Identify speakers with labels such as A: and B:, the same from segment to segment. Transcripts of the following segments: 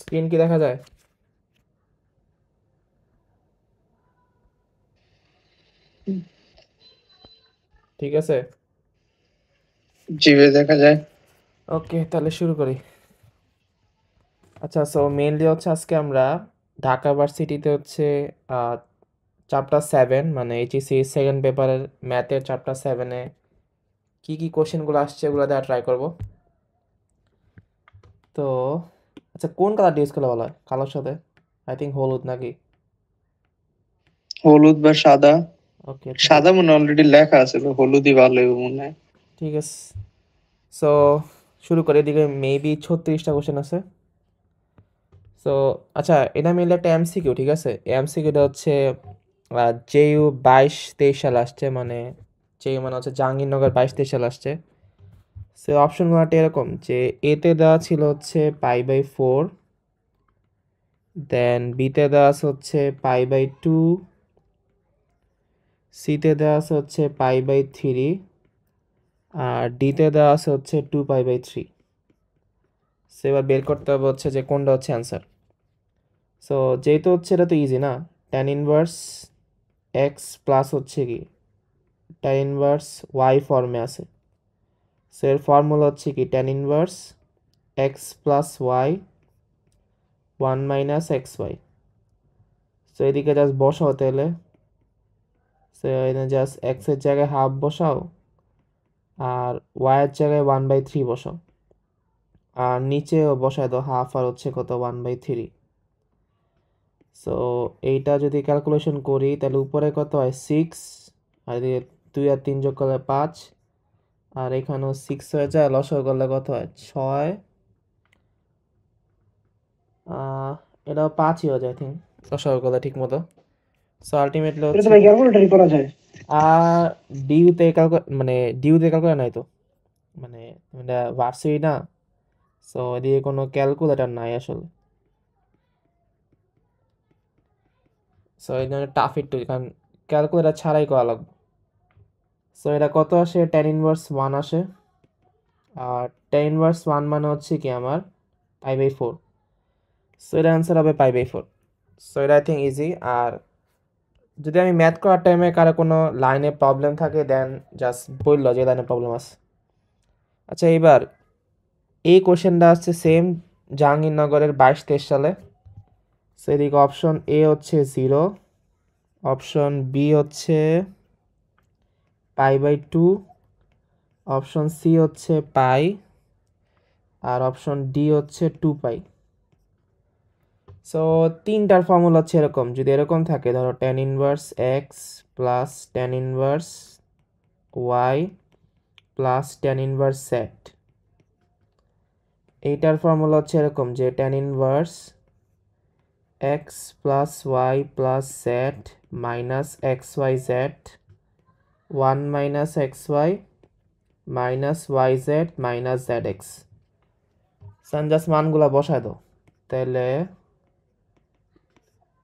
A: Screen কি দেখা যায়? ঠিক আছে,
B: জি ভাই, দেখা যায়।
A: ওকে তাহলে শুরু করি। আচ্ছা, সো মেইনলি হচ্ছে আজকে আমরা ঢাকা ভার্সিটিতে হচ্ছে চ্যাপ্টার 7 মানে এইচএসসি সেকেন্ড পেপারের ম্যাথের চ্যাপ্টার 7-এ কি কি কোশ্চেনগুলো আসছে ওগুলো দেওয়া ট্রাই করব। তো আচ্ছা, কোন কালারটা ইউজ করলে ভালো হয় কালোর সাথে? আই থিঙ্ক হলুদ নাকি?
B: হলুদ বা সাদা।
A: ওকে ঠিক আছে,
B: সাদা মনে অলরেডি লেখা আছে, তো হলুদই ভালো হবে মনে হয়।
A: ঠিক আছে। সো শুরু করি, এদিকে মেবি 36টা কোশ্চেন আছে। সো আচ্ছা, এটা মিলে একটা এমসিকিউ, ঠিক আছে? এমসিকিউটা হচ্ছে জেইউ 22-23 সালে আসছে, মানে জেইউ মানে হচ্ছে জাহাঙ্গীরনগর 22-23 সালে আসছে। সো অপশনগুলো এরকম যে এতে দেওয়া ছিল হচ্ছে পাই/4, দেন বিতে দেওয়া আছে হচ্ছে পাই/2, সিতে দেওয়া আছে হচ্ছে পাই/3, আর ডিতে দেওয়া আছে হচ্ছে 2π/3। সো এবার বের করতে হবে হচ্ছে যে কোনটা হচ্ছে অ্যান্সার। সো যেহেতু হচ্ছে এটা তো ইজি না, ট্যান ইনভার্স এক্স প্লাস হচ্ছে কি ট্যান ইনভার্স ওয়াই ফর্মে আছে। সো এর ফর্মুলা হচ্ছে কি tan inverse x plus Y 1 - xy। So এদিকে জাস্ট বসাও তাহলে। সো এখানে জাস্ট এক্সের জায়গায় হাফ বসাও, আর ওয়াইয়ের জায়গায় 1/3 বসাও, আর নিচেও বসায় দাও হাফ, আর হচ্ছে কত 1/3। সো এইটা যদি ক্যালকুলেশন করি তাহলে উপরে কত হয় 6, আর এদিকে 2 আর 3 যোগ করলে 5, আর এখানেও 6 হয়ে যায়, লসাগু করলে কত হয় 6, এটাও 5ই হয়ে যায় থিঙ্ক লসাগু করলে ঠিক মতো। সো আলটিমেটলি
B: এটা তো
A: হচ্ছে
B: ভাই
A: কি
B: ক্যালকুলেটরই করা যায়।
A: আর ডিউতে মানে ডিউতে ক্যালকুলেটর নাই তো, মানে এটা ভার্সিটি না। সো এদিকে কোনো ক্যালকুলেটর নাই আসলে। সো এই জন্য টাফ একটু, কারণ ক্যালকুলেটর ছাড়াই করা লাগবে। সো এটা কত আসে, টেন ইনভার্স 1 আসে, আর টেন ইনভার্স 1 মানে হচ্ছে কি আমার পাই/4। সো এটা অ্যান্সার হবে পাই/4। সো এটা আই থিঙ্ক ইজি। আর যদি আমি ম্যাথ করার টাইমে কারো কোনো লাইনে প্রবলেম থাকে দেন জাস্ট বললো যে লাইনে প্রবলেম আছে। আচ্ছা, এইবার এই কোশ্চেনটা আসছে সেম জাহাঙ্গীরনগরের 22-23 সালে। সো এদিকে অপশন এ হচ্ছে 0, অপশন বি হচ্ছে পাই/2, অপশন সি হচ্ছে পাই, আর অপশন ডি হচ্ছে 2π। সো তিনটার ফর্মুলা হচ্ছে এরকম, যদি এরকম থাকে ধরো tan inverse x plus tan inverse y plus tan inverse z. এইটার ফর্মুলা হচ্ছে এরকম যে tan inverse x plus y plus z minus x y z 1 - xy minus y z minus z x. Just মানগুলা বসায় দাও তাহলে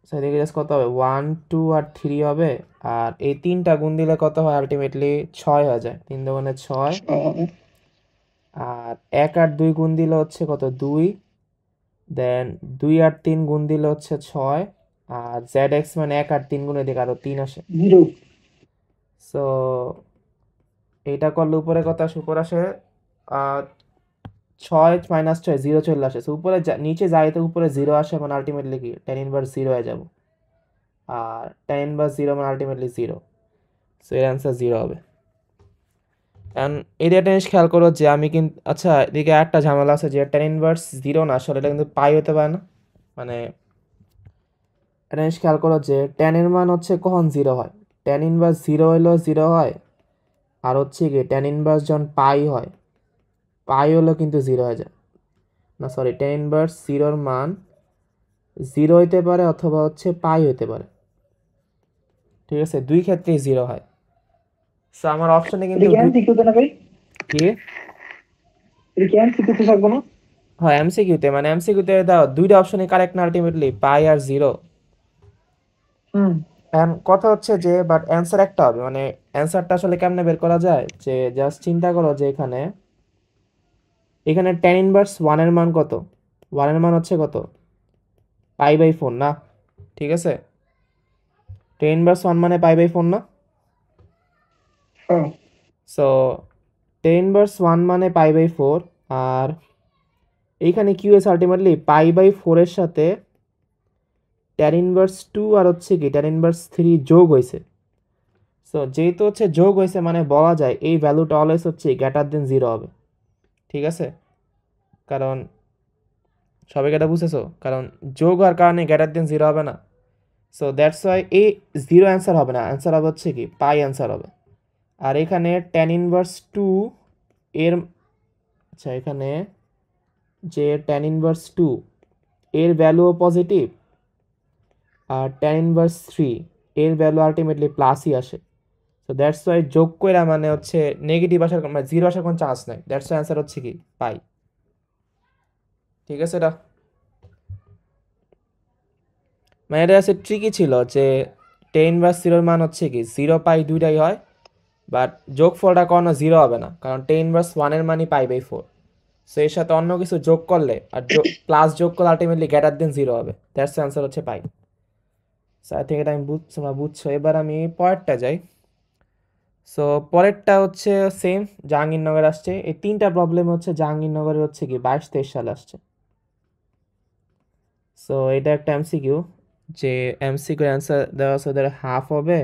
A: সেদিকে just কত হবে 1, 2 আর 3 হবে। আর এই তিনটা গুণ দিলে কত হয় আলটিমেটলি 6 হয়ে যায়, 3 × 6। আর 1 আর 2 গুণ দিলে হচ্ছে কত 2, দেন 2 আর 3 গুণ দিলে হচ্ছে 6, আর জেড এক্স মানে 1 আর 3 গুণে দিকে আরো 3 আসে।
B: জিরো।
A: সো এইটা করলে উপরে কত আসে, উপরে আসে 6 - 6 0 চলে আসে। সো উপরে নিচে যাইতে উপরে 0 আসে, মানে আলটিমেটলি কি টেন ইনভার্স 0 হয়ে যাব, আর টেন ইনভার্স 0 মানে আলটিমেটলি 0। সো এর অ্যান্সার 0 হবে। অ্যান্ড এদিকে একটা জিনিস খেয়াল করো যে আমি কিন্তু, আচ্ছা এদিকে একটা ঝামেলা আছে যে টেন ইনভার্স 0 না আসলে, এটা কিন্তু পাই হতে পারে না। মানে একটা জিনিস খেয়াল করো যে টেনের মান হচ্ছে কখন 0 হয়, টেন ইনভার্স 0 হইলেও 0 হয়, আর হচ্ছে কি টেন ইনভার্স যখন পাই হয়, পাই হলেও কিন্তু 0 হয়ে যায়। না সরি, টেন ইনভার্স 0-র মান 0 হইতে পারে অথবা হচ্ছে পাই হইতে পারে, ঠিক আছে? দুই ক্ষেত্রেই 0 হয়। সো আমার অপশনে
B: এটা
A: কিন্তু
B: কি এমসিকিউতে না ভাই?
A: কি
B: এটা কি এমসিকিউতে থাকবো না?
A: হয় এমসিকিউতে, মানে এমসিকিউতে দাও দুইটা অপশনই কারেক্ট না আলটিমেটলি, পাই আর 0।
B: হুম।
A: কথা হচ্ছে যে বাট অ্যান্সার একটা হবে, মানে অ্যান্সারটা আসলে কেমনে বের করা যায় যে জাস্ট চিন্তা করো যে এখানে এখানে টেন ইনভার্স 1 এর মান কত, 1 এর মান হচ্ছে কত π/4 না, ঠিক আছে? tan ইনভার্স 1 মানে π/4 না?
B: হ্যাঁ
A: সো tan ইনভার্স 1 মানে π/4, আর এইখানে কি হয়েছে আলটিমেটলি π/4 এর সাথে tan ইনভার্স 2 আর হচ্ছে কি tan ইনভার্স 3 যোগ হয়েছে। সো যেহেতু হচ্ছে যোগ হয়েছে মানে বলা যায় এই ভ্যালুটা অলওয়েজ হচ্ছে গ্রেটার দেন 0 হবে, ঠিক আছে? কারণ সবাই এটা বুঝেছো, কারণ যোগ হওয়ার কারণে গ্রেটার দেন 0 হবে না। সো দ্যাটস ওয়াই এই 0 অ্যান্সার হবে না, অ্যান্সার হবে হচ্ছে কি পাই অ্যান্সার হবে। আর এখানে tan ইনভার্স 2 এর, আচ্ছা এখানে যে tan ইনভার্স 2 এর ভ্যালুও পজিটিভ, আর tan ইনভার্স 3 এর ভ্যালু আলটিমেটলি প্লাসই আসে। সো দ্যাটস ওয়াই যোগ কইরা মানে হচ্ছে নেগেটিভ আসার মানে 0 আসার কোনো চান্স নাই, দ্যাটস ওয়াই অ্যান্সার হচ্ছে কি পাই, ঠিক আছে? এটা মানে এটা আছে ট্রিকি ছিল যে tan ইনভার্স 0 মান হচ্ছে কি 0 পাই দুইটাই হয়, বাট যোগফলটা কখনো 0 হবে না, কারণ tan ইনভার্স 1 এর মানই π/4। সো এর সাথে অন্য কিছু যোগ করলে আর প্লাস যোগ করলে আলটিমেটলি গ্রেটার দেন 0 হবে, দ্যাটস অ্যান্সার হচ্ছে পাই। সো আই থিঙ্ক এটা আমি তোমরা বুঝছো। এবার আমি পরেরটা যাই। সো পরেরটা হচ্ছে সেম, জাহাঙ্গীরনগর আসছে। এই তিনটা প্রবলেম হচ্ছে জাহাঙ্গীরনগরের হচ্ছে কি 22-23 সালে আসছে। সো এটা একটা এমসিকিউ, যে এমসিকিউ অ্যান্সার দেওয়া আছে ওদের হাফ হবে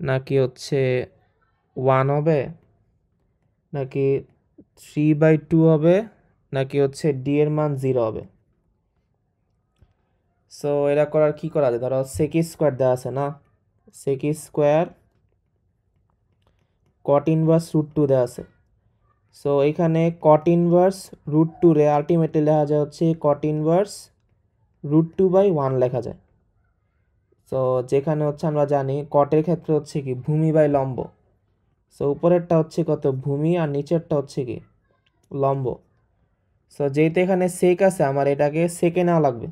A: নাকি হচ্ছে 1 হবে নাকি 3/2 হবে নাকি হচ্ছে ডি এর মান 0 হবে। সো এটা করার কি করা যায়, ধরো sec স্কোয়ার দেওয়া আছে না, sec স্কোয়ার cot ইনভার্স √2 দেওয়া আছে। সো এখানে cot ইনভার্স √2 রে আলটিমেটলি লেখা যায় হচ্ছে cot ইনভার্স √2/1 লেখা যায়। সো যেখানে হচ্ছে আমরা জানি কটের ক্ষেত্রে হচ্ছে কি ভূমি বাই লম্ব। সো উপরেরটা হচ্ছে কত ভূমি আর নিচেরটা হচ্ছে কি লম্ব। সো যেহেতু এখানে সেক আছে আমার এটাকে সেকে নেওয়া লাগবে,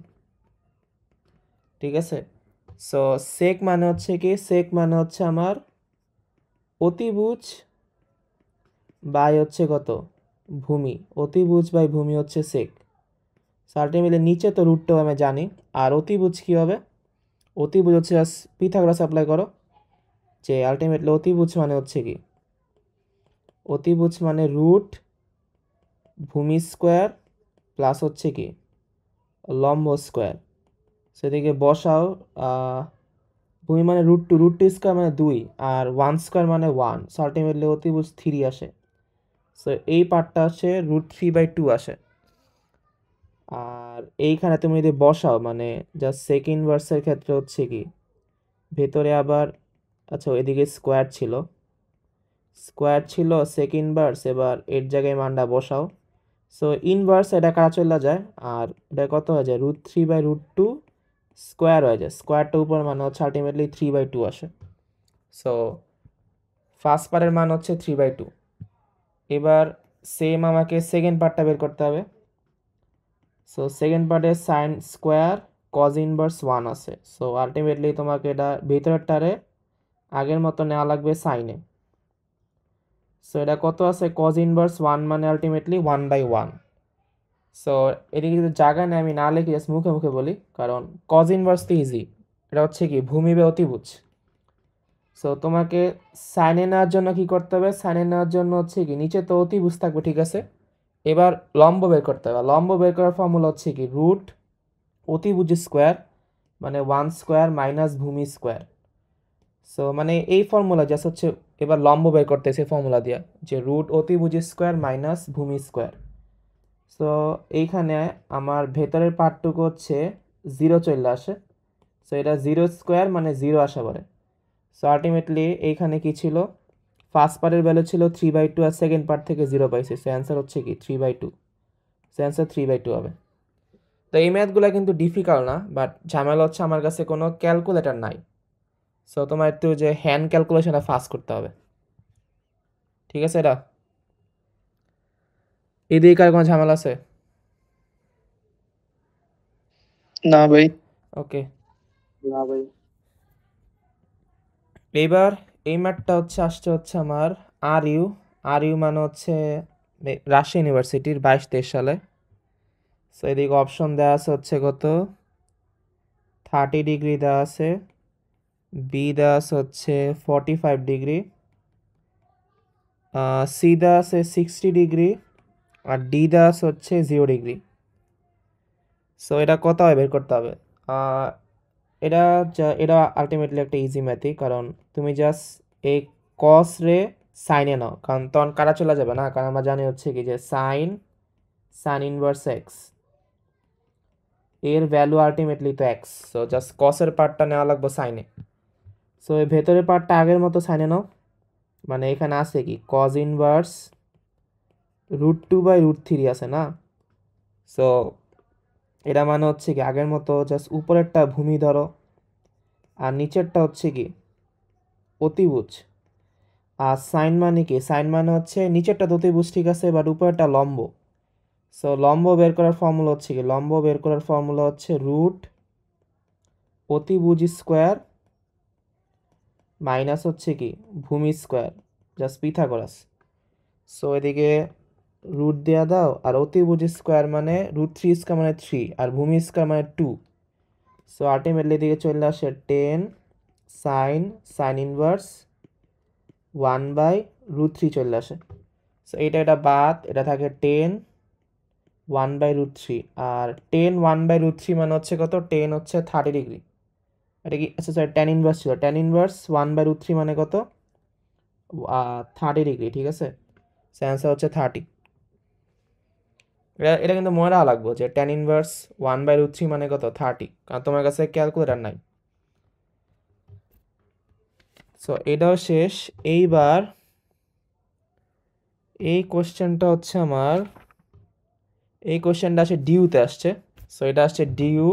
A: ঠিক আছে? সো সেক মানে হচ্ছে কি, সেক মানে হচ্ছে আমার অতিভুজ বাই হচ্ছে কত ভূমি, অতিভুজ বাই ভূমি হচ্ছে সেক। সো আলটিমেটলি নিচে তো √2 আমি জানি, আর অতিভুজ কি হবে, অতিভুজ হচ্ছে পিথাগোরাস অ্যাপ্লাই করো, যে আলটিমেটলি অতিভুজ মানে হচ্ছে কি, অতিভুজ মানে রুট ভূমি স্কোয়ার প্লাস হচ্ছে কি লম্ব স্কোয়ার। সেদিকে বসাও, ভূমি মানে √2 স্কোয়ার মানে 2, আর 1 স্কোয়ার মানে 1, সো আলটিমেটলি অতিভুজ 3 আসে। সো এই পার্টটা আসে √3/2 আসে। আর এইখানে তুমি যদি বসাও মানে জাস্ট সেক ইনভার্সের ক্ষেত্রে হচ্ছে কি ভেতরে আবার, আচ্ছা এদিকে স্কোয়ার ছিল, স্কোয়ার ছিল সেক ইনভার্স, এবার এর জায়গায় মানটা বসাও। সো ইনভার্স এটা কাটা চলে যায়, আর এটা কত হয়ে যায় √3/2 স্কোয়ার হয়ে যায়, স্কোয়ারটা উপর মানে হচ্ছে আলটিমেটলি 3/2 আসে। সো ফার্স্ট পার্টের মান হচ্ছে 3/2। এবার সেম আমাকে সেকেন্ড পার্টটা বের করতে হবে। সো সেকেন্ড পার্টে সাইন স্কোয়ার কজ ইনভার্স 1 আছে। সো আলটিমেটলি তোমাকে এটা ভিতরেরটারে আগের মতো নেওয়া লাগবে সাইনে। সো এটা কত আছে কজ ইনভার্স 1 মানে আলটিমেটলি 1/1। সো এদিকে যদি জায়গা নেই আমি না লিখে জাস্ট মুখে মুখে বলি, কারণ কজ ইনভার্স তো ইজি, এটা হচ্ছে কি ভূমি বা অতিভুজ। সো তোমাকে সাইনে নেওয়ার জন্য কি করতে হবে, সাইনে নেওয়ার জন্য হচ্ছে কি নিচে তো অতিভুজ থাকবে, ঠিক আছে? এবার লম্ব বের করতে হবে, লম্ব বের করার ফর্মুলা হচ্ছে কি রুট অতিভুজ স্কোয়ার মানে 1 স্কোয়ার মাইনাস ভূমি স্কোয়ার। সো মানে এই ফর্মুলা জাস্ট হচ্ছে এবার লম্ব বের করতেছে ফর্মুলা দিয়ে, যে রুট অতিভুজ স্কোয়ার মাইনাস ভূমি স্কোয়ার। সো এইখানে আমার ভেতরের পার্টটুকু হচ্ছে 0 চলে আসে। সো এটা 0 স্কোয়ার মানে 0 আসা পড়ে। সো আলটিমেটলি এইখানে কি ছিল, ফার্স্ট পার্টের ভ্যালু ছিল 3/2 আর সেকেন্ড পার্ট থেকে 0 পাইছে। সো অ্যান্সার হচ্ছে কি 3/2। সো অ্যান্সার 3/2 হবে। তো এই ম্যাথগুলো কিন্তু ডিফিকাল্ট না, বাট ঝামেলা হচ্ছে আমার কাছে কোনো ক্যালকুলেটর নাই। সো তোমার একটু যে হ্যান্ড ক্যালকুলেশনটা ফাস্ট করতে হবে, ঠিক আছে? এটা এদিকে আর কোনো ঝামেলা আছে?
B: না ভাই।
A: ওকে,
B: না ভাই।
A: এইবার এই ম্যাথটা হচ্ছে আসছে হচ্ছে আমার আর ইউ মানে হচ্ছে রাজশাহী ইউনিভার্সিটির 22-23 সালে। সো এদিকে অপশন দেওয়া আছে হচ্ছে কত 30 ডিগ্রি দেওয়া আছে, বি দেওয়া আছে হচ্ছে 45 ডিগ্রি, সি দেওয়া আছে 60 ডিগ্রি, আর ডি দেওয়া আছে হচ্ছে 0 ডিগ্রি। সো এটা কত হয় বের করতে হবে। এটা এটা আলটিমেটলি একটা ইজি ম্যাথই, কারণ তুমি জাস্ট এই কস রে সাইনে নাও, কারণ তখন কারা চলে যাবে না, কারণ আমরা জানি হচ্ছে কি যে সাইন ইনভার্স এক্স এর ভ্যালু আলটিমেটলি তো এক্স, সো জাস্ট কসের পার্টটা নেওয়া লাগবে সাইনে। সো এই ভেতরের পার্টটা আগের মতো সাইনে নাও, মানে এখানে আছে কি কজ ইনভার্স √2/√3 আছে না। সো এটা মানে হচ্ছে কি আগের মতো জাস্ট উপরেরটা ভূমি ধরো আর নিচেরটা হচ্ছে কি অতিভুজ। আর সাইন মানে কি, সাইন মানে হচ্ছে নিচেরটা তো অতিভুজ ঠিক আছে, বাট উপরেরটা লম্ব। সো লম্ব বের করার ফর্মুলা হচ্ছে কি, লম্ব বের করার ফর্মুলা হচ্ছে রুট অতিভুজ স্কোয়ার মাইনাস হচ্ছে কি ভূমি স্কোয়ার, জাস্ট পিথাগোরাস। সো এদিকে রুট দেওয়া দাও, আর অতিভুজ স্কোয়ার মানে √3 স্কোয়ার মানে 3, আর ভূমি স্কোয়ার মানে 2। সো আলটিমেটলি এদিকে চলে আসে 10 সাইন ইনভার্স 1/√3 চলে আসে। সো এটা বাদ, এটা থাকে 10 1/√3, আর 10 1/√3 মানে হচ্ছে কত, 10 হচ্ছে 30 ডিগ্রি। এটা কি আচ্ছা সরি tan ইনভার্স ছিল, tan ইনভার্স 1/√3 মানে কত 30 ডিগ্রি, ঠিক আছে। অ্যান্সার হচ্ছে 30। এটা কিন্তু মনে রাখা লাগবে যে tan ইনভার্স 1/√3 মানে কত 30, কারণ তোমার কাছে ক্যালকুলেটার নাই। সো এটাও শেষ। এইবার এই কোশ্চেনটা হচ্ছে আমার, এই কোশ্চেনটা আসে ডিউতে আসছে। সো এটা আসছে ডিউ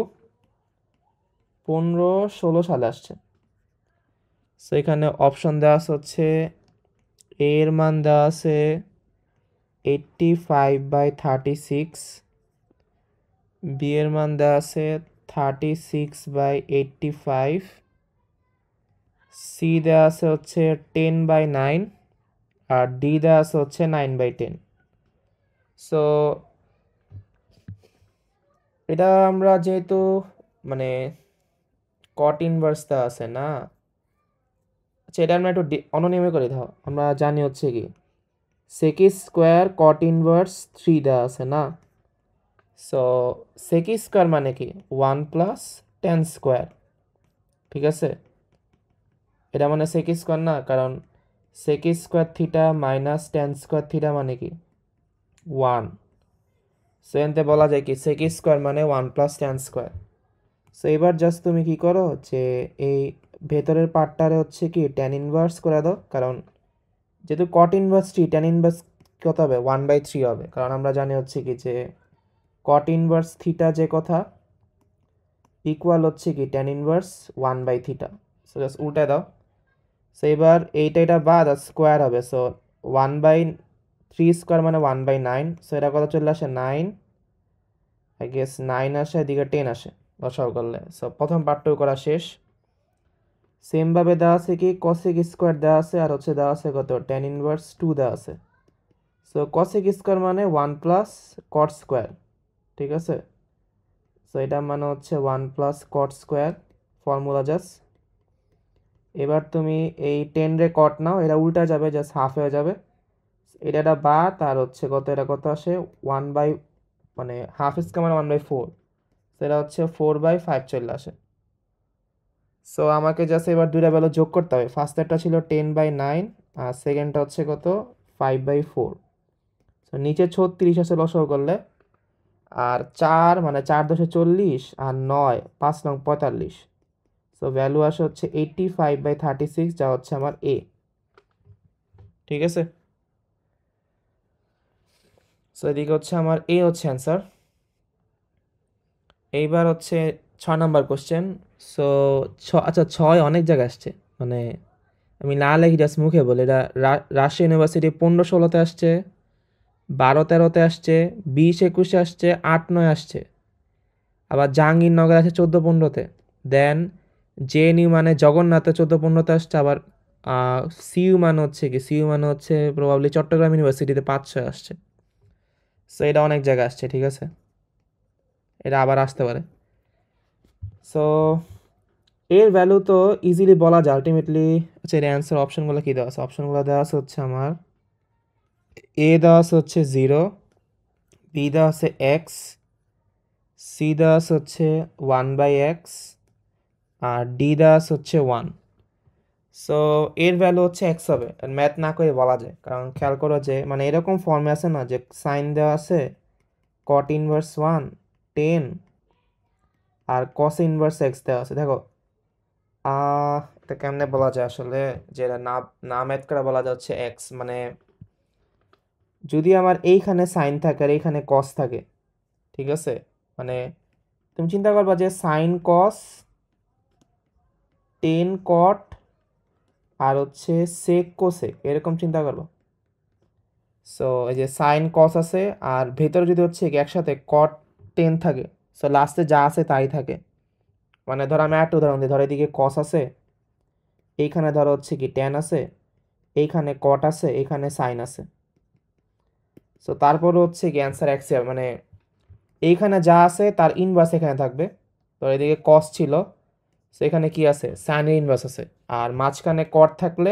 A: 15-16 সালে আসছে। সো এখানে অপশন দেওয়া আছে হচ্ছে এ এর মান দেওয়া আছে 85/36, বি এর মান দেওয়া আছে 36/85, সি দেওয়া আছে হচ্ছে 10/9, আর ডি দেওয়া আছে হচ্ছে 9/10। সো এটা আমরা যেহেতু মানে কট ইনভার্স দেওয়া আছে না, আচ্ছা এটা আমরা একটু অননিয়মে করে দাও। আমরা জানি হচ্ছে কি সেক স্কোয়ার কট ইনভার্স 3 দেওয়া আছে না। সো সেক স্কোয়ার মানে কি 1 + tan স্কোয়ার, ঠিক আছে। এটা মানে সেক স্কোয়ার না, কারণ sec square theta minus tan square theta মানে কি 1। সো এনতে বলা যায় কি সেক স্কোয়ার মানে 1 + tan স্কোয়ার। সো এবার জাস্ট তুমি কি করো যে এই ভেতরের পার্টটারে হচ্ছে কি tan ইনভার্স করে দাও, কারণ যেহেতু কট ইনভার্স 3 tan ইনভার্স কত হবে 1/3 হবে, কারণ আমরা জানি হচ্ছে কি যে কট ইনভার্স থিটা যে কথা ইকুয়াল হচ্ছে কি tan ইনভার্স 1/θ। সো জাস্ট উল্টে দাও। সো এবার এটা বাদ আর স্কোয়ার হবে, সো 1/3 স্কোয়ার মানে 1/9। সো এটা কত চলে আসে 9, আই গেস 9 আসে, এদিকে 10 আসে লসাগু করলে। সো প্রথম পার্টটুকু করা শেষ। সেমভাবে দেওয়া আছে কি কসেক স্কোয়ার দেওয়া আছে, আর হচ্ছে দেওয়া আছে কত tan ইনভার্স 2 দেওয়া আছে। সো কসেক স্কোয়ার মানে 1 + cot স্কোয়ার, ঠিক আছে। সো এটা মানে হচ্ছে 1 + cot স্কোয়ার ফর্মুলা জাস্ট। এবার তুমি এই 10 রে কট নাও, এটা উল্টা যাবে, জাস্ট হাফ হয়ে যাবে। এটা বাদ, আর হচ্ছে কত, এটা কত আসে 1 বাই মানে হাফ স্কোয়ার মানে 1/4, সেটা হচ্ছে 4/5 চলে আসে। সো আমাকে জাস্ট এবার দুইটা ভ্যালু যোগ করতে হবে। ফার্স্টেরটা ছিল 10/9, আর সেকেন্ডটা হচ্ছে কত 5/4। সো নিচে 36 আছে লসাগু করলে, আর 4 মানে 4 × 10 = 40, আর 9 5 × 9 = 45। সো ভ্যালু আসে হচ্ছে 85/36, যা হচ্ছে আমার এ, ঠিক আছে। সো এদিকে হচ্ছে আমার এ হচ্ছে অ্যান্সার। এইবার হচ্ছে 6 নাম্বার কোশ্চেন। সো আচ্ছা 6 অনেক জায়গায় আসছে, মানে আমি না লিখি জাস্ট মুখে বলে। এটা রাজশাহী ইউনিভার্সিটি 15-16-তে আসছে, 12-13-তে আসছে, 20-21-এ আসছে, 8-9 আসছে, আবার জাহাঙ্গীরনগর আছে 14-15-তে। দেন জেএনইউ মানে জগন্নাথে 14-15-তে আসছে, আবার সিইউ মানে হচ্ছে প্রবাবলি চট্টগ্রাম ইউনিভার্সিটিতে 5-6 আসছে। সো এটা অনেক জায়গায় আসছে, ঠিক আছে। এটা আবার আসতে পারে। সো এর ভ্যালু তো ইজিলি বলা যায় আলটিমেটলি। আচ্ছা, এর অ্যান্সার অপশনগুলো কী দেওয়া আছে? অপশনগুলো দেওয়া আছে হচ্ছে আমার এ দেওয়া আছে হচ্ছে 0, বি দেওয়া আছে এক্স, সি দেওয়া আছে হচ্ছে 1/x, আর ডি দেওয়া আছে হচ্ছে 1। সো এর ভ্যালু হচ্ছে এক্স হবে। ম্যাথ না করে বলা যায়, কারণ খেয়াল করো যে মানে এরকম ফর্মে আছে না যে সাইন দেওয়া আছে কট ইনভার্স 1 10 আর কস ইনভার্স এক্স দেওয়া আছে। দেখো এটা কেমনে বলা যায় আসলে, যে না না ম্যাথ করে বলা যাচ্ছে এক্স মানে যদি আমার এইখানে সাইন থাকে আর এইখানে কস থাকে, ঠিক আছে, মানে তুমি চিন্তা করবা যে সাইন কস 10 কট আর হচ্ছে সেক কোসেক, এরকম চিন্তা করবো। সো এই যে সাইন কস আছে আর ভেতরে যদি হচ্ছে কি একসাথে কট 10 থাকে, সো লাস্টে যা আছে তাই থাকে। মানে ধরো আমি একটা উদাহরণ দিই, ধরো এদিকে কস আছে, এইখানে ধরো হচ্ছে কি ট্যান আছে, এইখানে কট আছে, এইখানে সাইন আছে। সো তারপরে হচ্ছে কি অ্যান্সার এক্স মানে এইখানে যা আছে তার ইনভার্স এখানে থাকবে। তো এদিকে কস ছিল, সো এখানে কি আছে সাইনের ইনভার্স আছে, আর মাঝখানে কট থাকলে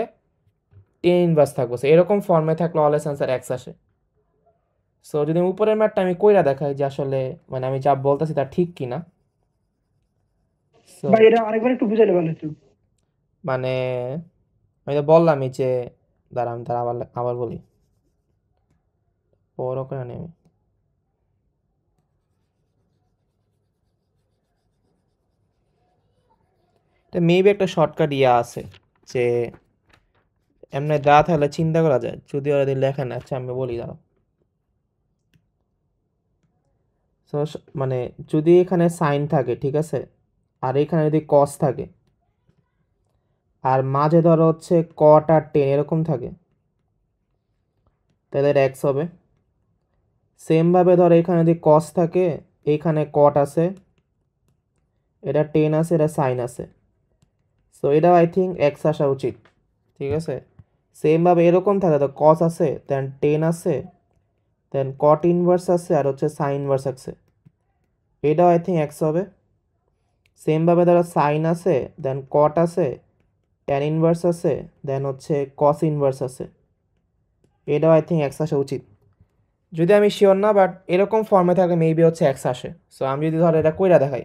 A: টেন ইনভার্স থাকবে। সো এরকম ফর্মে থাকলে অলওয়েজ অ্যান্সার এক্স আসে। সো যদি উপরের ম্যাথটা আমি কইরা দেখাই যে আসলে মানে আমি যা বলতেছি তা ঠিক কিনা। সো
B: ভাই এটা আরেকবার একটু বুঝাইলে ভালো হতো।
A: মানে আমি তো বললামই যে দাঁড়া আমি তারা আবার আবার বলি, বড় করে আনি আমি। এটা মেবি একটা শর্টকাট ইয়া আছে যে এমনি দেওয়া থাকলে চিন্তা করা যায়, যদি ওরা দিয়ে লেখে না। আচ্ছা আমি বলি দাঁড়াও। সো মানে যদি এখানে সাইন থাকে, ঠিক আছে, আর এখানে যদি কস থাকে আর মাঝে ধরো হচ্ছে কট আর টেন এরকম থাকে, তাহলে এক্স হবে। সেমভাবে ধরো এখানে যদি কস থাকে, এইখানে কট আছে, এটা টেন আছে, এটা সাইন আছে, সো এটাও আই থিঙ্ক এক্স আসা উচিত, ঠিক আছে। সেমভাবে এরকম থাকে, তো কস আছে দেন টেন আছে দেন কট ইনভার্স আছে আর হচ্ছে সাইন ইনভার্স আছে, এটাও আই থিঙ্ক এক্স হবে। সেমভাবে ধরো সাইন আছে দেন কট আছে, ট্যান ইনভার্স আছে, দেন হচ্ছে কস ইনভার্স আছে, এটাও আই থিঙ্ক এক্স আসা উচিত। যদি আমি শিওর না, বাট এরকম ফর্মে থাকে মেবি হচ্ছে এক্স আসে। সো আমি যদি ধরো এটা কইরা দেখাই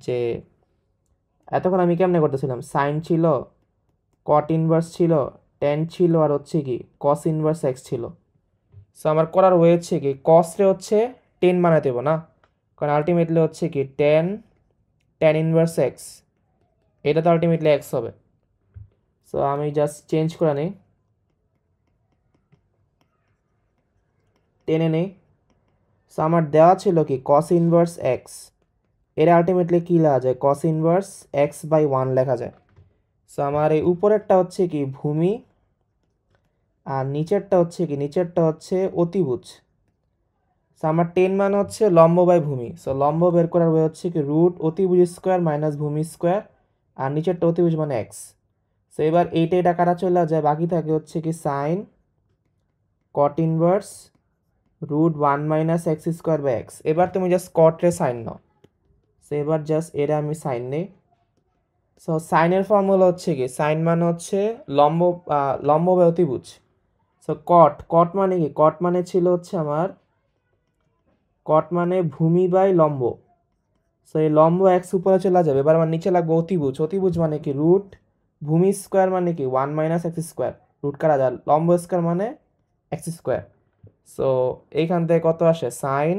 A: যে এতক্ষণ আমি কেমনে করতেছিলাম, সাইন ছিল, কট ইনভার্স ছিল, ট্যান ছিল আর হচ্ছে কি কস ইনভার্স এক্স ছিল। সো আমার করার ওয়ে হচ্ছে কি কসরে হচ্ছে 10 বানাতে দেবো না, কারণ আলটিমেটলি হচ্ছে কি ট্যান ইনভার্স এক্স, এটা তো আলটিমেটলি এক্স হবে। সো আমি জাস্ট চেঞ্জ করে নিই, টেনে নেই। সো আমার দেওয়া ছিল কি কস ইনভার্স এক্স, এর আলটিমেটলি কী লেখা যায় কস ইনভার্স x/1 লেখা যায়। সো আমার এই উপরেরটা হচ্ছে কি ভূমি আর নিচেরটা হচ্ছে অতিভুজ। সো আমার 10 মানে হচ্ছে লম্ব বাই ভূমি। সো লম্ব বের করার ওয়ে হচ্ছে কি রুট অতিভুজ স্কোয়ার মাইনাস ভূমি স্কোয়ার, আর নিচেরটা অতিভুজ মানে এক্স। সো এবার এইটা কাটা চলে যায়, বাকি থাকে হচ্ছে কি sine cot inverse root 1 minus x square by X. এবার তুমি জাস্ট কটরে সাইন নাও। সো এবার জাস্ট এরা আমি সাইন নেই। সো সাইনের ফর্মুলা হচ্ছে কি সাইন মানে হচ্ছে লম্ব বাই অতিভুজ। সো কট মানে কি কট মানে ছিল হচ্ছে আমার কট মানে ভূমি বাই লম্ব। সো এই লম্ব এক্স উপরে চলে যাবে, এবার আমার নিচে লাগবে অতিভুজ। অতিভুজ মানে কি রুট ভূমি স্কোয়ার মানে কি 1 মাইনাস এক্স স্কোয়ার, রুট কাটা যায়, লম্ব স্কোয়ার মানে এক্স স্কোয়ার। সো এইখান থেকে কত আসে সাইন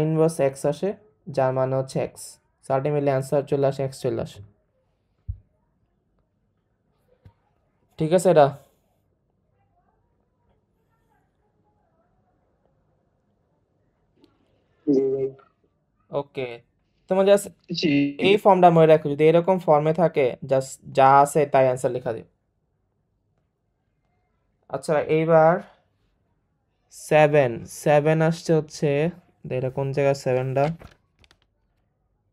A: ইনভার্স এক্স আসে, যার মানে হচ্ছে এক্স। সো আলটিমেটলি অ্যান্সার চলে আসে এক্স চলে আসে। ঠিক আছে এটা
B: জি ভাই।
A: ওকে। তোমার জাস্ট
B: জি
A: এই ফর্মটা মনে রাখো, যদি এরকম ফর্মে থাকে জাস্ট যা আছে তাই অ্যান্সার লেখা দিও। আচ্ছা এইবার 7 আসছে হচ্ছে, এটা কোন জায়গায় 7টা,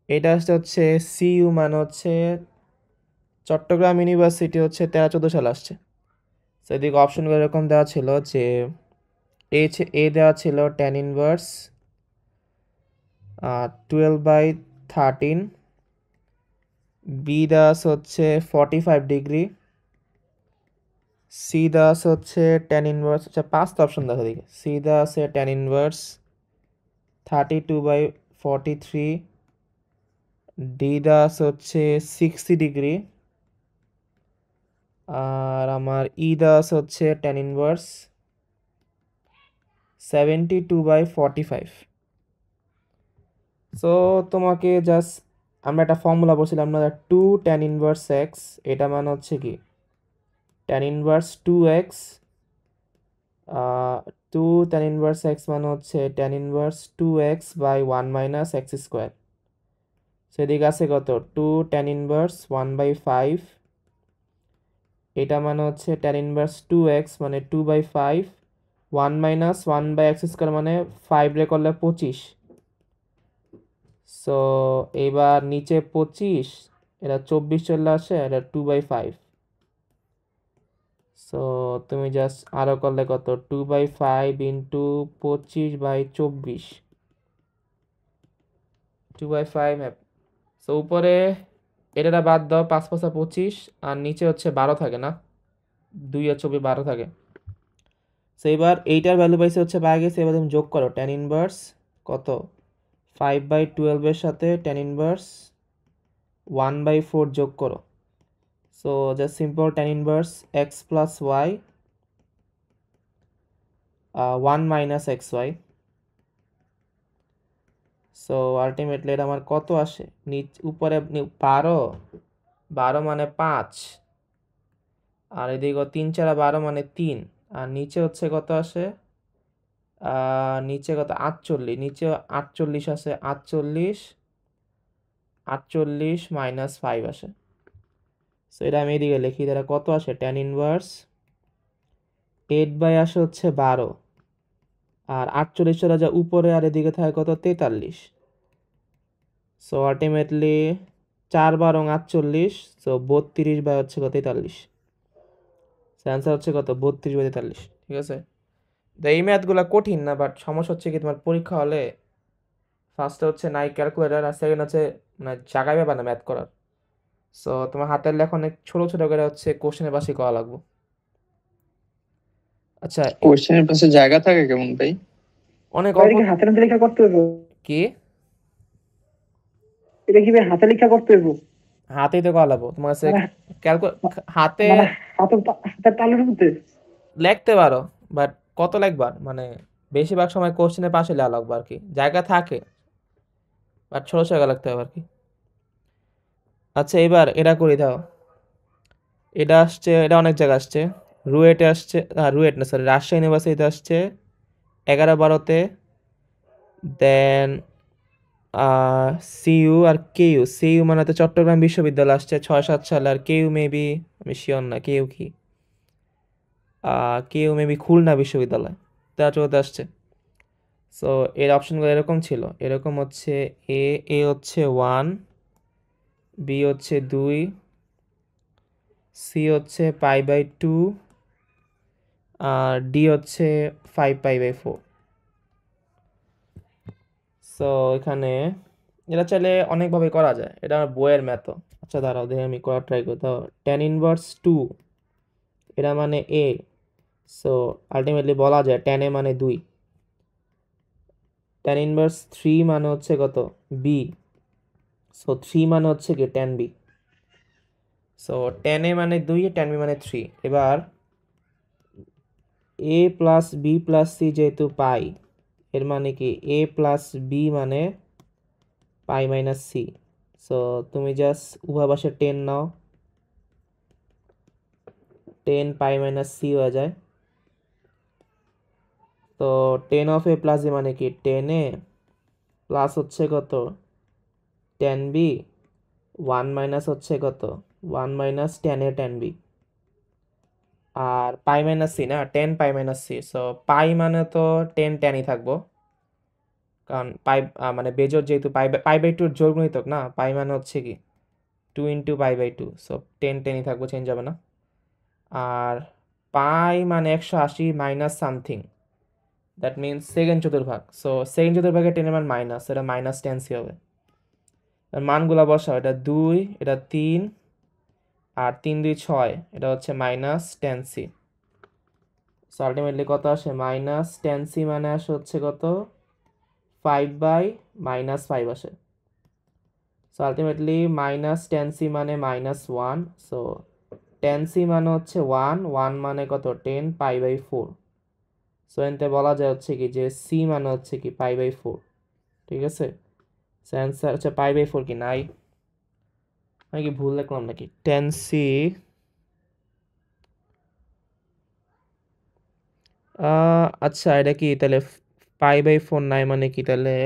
A: এটা আসছে হচ্ছে সিইউ মানে হচ্ছে চট্টগ্রাম ইউনিভার্সিটি হচ্ছে 13-14 সাল আসছে। তো এদিকে অপশনগুলো এরকম দেওয়া ছিল যে এ দেওয়া ছিল ট্যান ইনভার্স 12/13, বি দেওয়া আছে হচ্ছে 45 ডিগ্রি, সি দেওয়া আছে হচ্ছে tan ইনভার্স, আচ্ছা পাঁচটা অপশন দেখো দিকে, সি দেওয়া আছে tan ইনভার্স 32/43, ডি দেওয়া আছে হচ্ছে 60 ডিগ্রি, আর আমার ই দেওয়া আছে হচ্ছে tan ইনভার্স 72/45। সো তোমাকে জাস্ট আমরা একটা ফর্মুলা বলছিলাম না, 2 tan ইনভার্স এক্স, এটা মানে হচ্ছে কি tan inverse 2x, 2 tan inverse X মানে হচ্ছে tan inverse 2x by 1 minus x square. সেদিকে আছে কত 2 tan ইনভার্স 1/5, এটা মানে হচ্ছে tan ইনভার্স 2x মানে 2/5, 1 মাইনাস 1 বাই এক্স স্কোয়ার মানে 5 রে করলে 25। সো এবার নিচে 25, এটা 24 চলে আসে, এটা 2/5। সো তুমি জাস্ট আরো করলে কত 2/5 ইন্টু 25/24, 2/5। সো উপরে এটা বাদ দাও, 5 5 25, আর নিচে হচ্ছে 12 থাকে না, 2 আর 24 12 থাকে। সো এবার এইটার ভ্যালু পাইছে হচ্ছে পাওয়া গেছে, এবার তুমি যোগ করো tan ইনভার্স কত 5/12 এর সাথে tan ইনভার্স 1/4 যোগ করো। So just simple tan inverse x plus y 1 minus x Y. So ultimately এটা আমার কত আসে, উপরে 12 মানে 5, আর এদিকে 3 4 12 মানে 3, আর নিচে হচ্ছে কত আসে, নিচে কত 48, নিচে 48 আসে, 48 মাইনাস 5 আসে। সো এটা আমি এদিকে লিখি, এটা কত আসে tan ইনভার্স 8 আসে হচ্ছে 12, আর 48 যা উপরে, আর এদিকে থাকে কত 43। সো আলটিমেটলি 4 12 48, সো 32 হচ্ছে কত 43। অ্যান্সার হচ্ছে কত 32/43। ঠিক আছে, তো এই ম্যাথগুলো কঠিন না, বাট সমস্যা হচ্ছে কি তোমার পরীক্ষা হলে ফার্স্টে হচ্ছে নাই ক্যালকুলেটার, আর সেকেন্ড হচ্ছে মানে জায়গায় ব্যাপার না ম্যাথ করার। সো তোমার হাতের লেখা অনেক ছোট ছোট করে হচ্ছে কোশ্চেনের পাশে করা লাগবে। আচ্ছা
C: কোশ্চেনের পাশে জায়গা থাকে কেমন ভাই?
A: অনেক
B: ভাই
A: অল্প।
B: এটা কি হাতে লেখা করতে হইব?
A: কি
B: এটা কি ভাই হাতে লেখা করতে হইব?
A: হাতেই তো করা লাগবে তোমার কাছে
B: মানে
A: হাতে
B: মানে হাতের তালুর মধ্যে?
A: লিখতে পারো, বাট কত লিখবার, মানে বেশিরভাগ সময় কোশ্চেনের পাশে লেখা লাগবে আর কি, জায়গা থাকে বাট ছোট ছোট লিখতে হবে আর কি। আচ্ছা এবার এটা করি দাও, এটা আসছে, এটা অনেক জায়গা আসছে, রুয়েটে আসছে, রুয়েট না সরি, রাজশাহী ইউনিভার্সিটিতে আসছে 11 12তে, দেন সিইউ আর কেইউ, সিইউ মানে তো চট্টগ্রাম বিশ্ববিদ্যালয় আসছে 6 7 সালে, আর কেইউ মেবি আমি শিওর না, কেইউ কি কেইউ মেবি খুলনা বিশ্ববিদ্যালয়, তার চৌতে আসছে। সো এর অপশনগুলো এরকম ছিল, এরকম হচ্ছে এ হচ্ছে 1, বি হচ্ছে 2, সি হচ্ছে π/2, আর ডি হচ্ছে 5π/4। সো এখানে এটা চাইলে অনেকভাবে করা যায়, এটা আমার বইয়ের ম্যাথও। আচ্ছা দাঁড়াও দেখে আমি করা ট্রাই করি। তো tan ইনভার্স 2 এটা মানে এ, সো আলটিমেটলি বলা যায় tan এ মানে 2, tan ইনভার্স 3 মানে হচ্ছে কত বি, সো 3 মানে হচ্ছে কি tan বি। সো tan এ মানে 2, tan বি মানে 3। এবার এ প্লাস বি প্লাস সি যেহেতু পাই, এর মানে কি এ প্লাস বি মানে পাই মাইনাস সি। সো তুমি জাস্ট উভয় পাশে 10 নাও, 10 পাই মাইনাস সি হয়ে যায়। তো 10 অফ এ প্লাস বি মানে কি 10 এ প্লাস হচ্ছে কত 10 বি, 1 মাইনাস হচ্ছে কত 1 মাইনাস 10 এ 10 বি, আর পাই মাইনাস সি না 10 পাই মাইনাস সি। সো পাই মানে তো 10 10ই থাকবো, কারণ পাই মানে বেজোড়, যেহেতু পাই/2 জোড় গুণিতক না, পাই মানে হচ্ছে কি 2 ইন্টু পাই/2, সো 10 10ই থাকবো, চেঞ্জ হবে না। আর পাই মানে 180 minus something, that means second চতুর্ভাগ। সো সেকেন্ড চতুর্ভাগে 10 এর মান মাইনাস, এটা মাইনাস 10c হবে। আর মানগুলো বসাও, এটা 2, এটা 3, আর 3 2 6, এটা হচ্ছে মাইনাস 10c। সো আলটিমেটলি কত আসে? মাইনাস 10c মানে আসে হচ্ছে কত? 5/-5 আসে। সো আলটিমেটলি মাইনাস 10c মানে মাইনাস 1। সো 10c মানে হচ্ছে 1, 1 মানে কত? 10 π/4। সো এনতে বলা যায় হচ্ছে কি যে c মানে হচ্ছে কি π/4, ঠিক আছে? সো অ্যান্সার হচ্ছে π/4 কি নাই? আমি কি ভুল লিখলাম নাকি? 10c আচ্ছা এটা কি তাহলে π/4 নাই মানে কি তাহলে?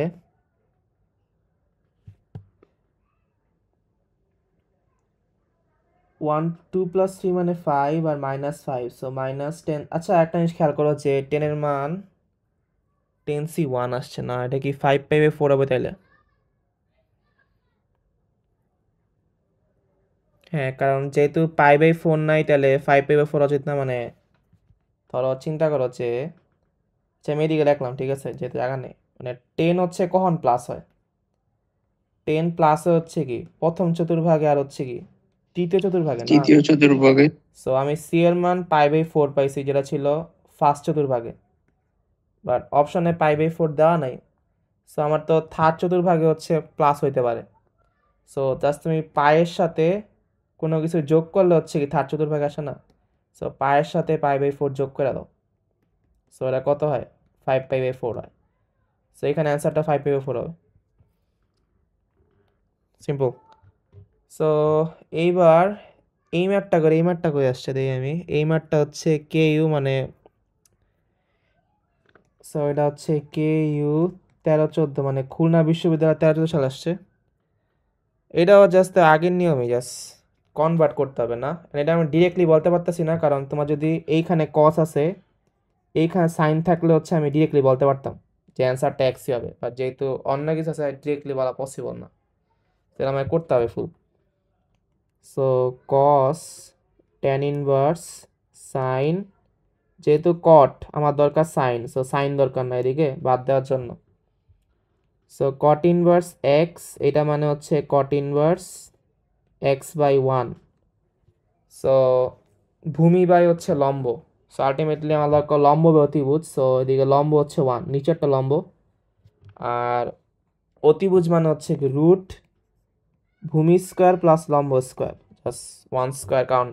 A: 1 2 + 3 মানে 5 আর -5, সো -10। আচ্ছা একটা জিনিস খেয়াল করো যে 10 এর মান 10c 1 আসছে না, এটা কি 5/4 হবে তাহলে? হ্যাঁ, কারণ যেহেতু π/4 নাই তাহলে 5/4 উচিত না। মানে ধরো চিন্তা করো যে আমি এদিকে লিখলাম, ঠিক আছে, যেহেতু জায়গা নেই। মানে 10 হচ্ছে কখন প্লাস হয়? 10 প্লাসে হচ্ছে কি প্রথম চতুর্ভাগে আর হচ্ছে কি তৃতীয় চতুর্ভাগে না?
C: তৃতীয় চতুর্ভাগে।
A: সো আমি c এর মান π/4 পাইছি, যেটা ছিল ফার্স্ট চতুর্ভাগে, বাট অপশনে π/4 দেওয়া নাই। সো আমার তো থার্ড চতুর্ভাগে হচ্ছে প্লাস হইতে পারে। সো জাস্ট তুমি পায়ের সাথে কোনো কিছু যোগ করলে হচ্ছে কি থার্ড চতুর্ভাগে আসে না? সো পায়ের সাথে π/4 যোগ করে দাও। সো এটা কত হয়? 5/4 হয়। সো এখানে অ্যান্সারটা 5/4 হবে। সিম্পল। সো এইবার এই ম্যাথটা করে আসছে দেখি আমি। এই ম্যাথটা হচ্ছে KU মানে, সো এটা হচ্ছে KU 13-14 মানে খুলনা বিশ্ববিদ্যালয় 13-14 সালে আসছে। এটাও জাস্ট আগের নিয়মই, জাস্ট কনভার্ট করতে হবে না। এটা আমি ডিরেক্টলি বলতে পারতেছি না, কারণ তোমার যদি এইখানে কস আছে, এইখানে সাইন থাকলে হচ্ছে আমি ডিরেক্টলি বলতে পারতাম যে অ্যান্সারটা এক্সই হবে, বাট যেহেতু অন্য কিছু আছে ডিরেক্টলি বলা পসিবল না, তাহলে আমাকে করতে হবে full. So cos tan inverse sine, যেহেতু কট আমার দরকার সাইন, সো সাইন দরকার না এদিকে বাদ দেওয়ার জন্য। সো কট ইনভার্স এক্স, এটা মানে হচ্ছে কট ইনভার্স x/1। সো ভূমি বাই হচ্ছে লম্ব। সো আলটিমেটলি আমার দরকার লম্ব বাই অতিভুজ। সো এদিকে লম্ব হচ্ছে 1, নিচেরটা লম্ব, আর অতিভুজ মানে হচ্ছে কি রুট ভূমি স্কোয়ার প্লাস লম্ব স্কোয়ার, জাস্ট 1 স্কোয়ার, কারণ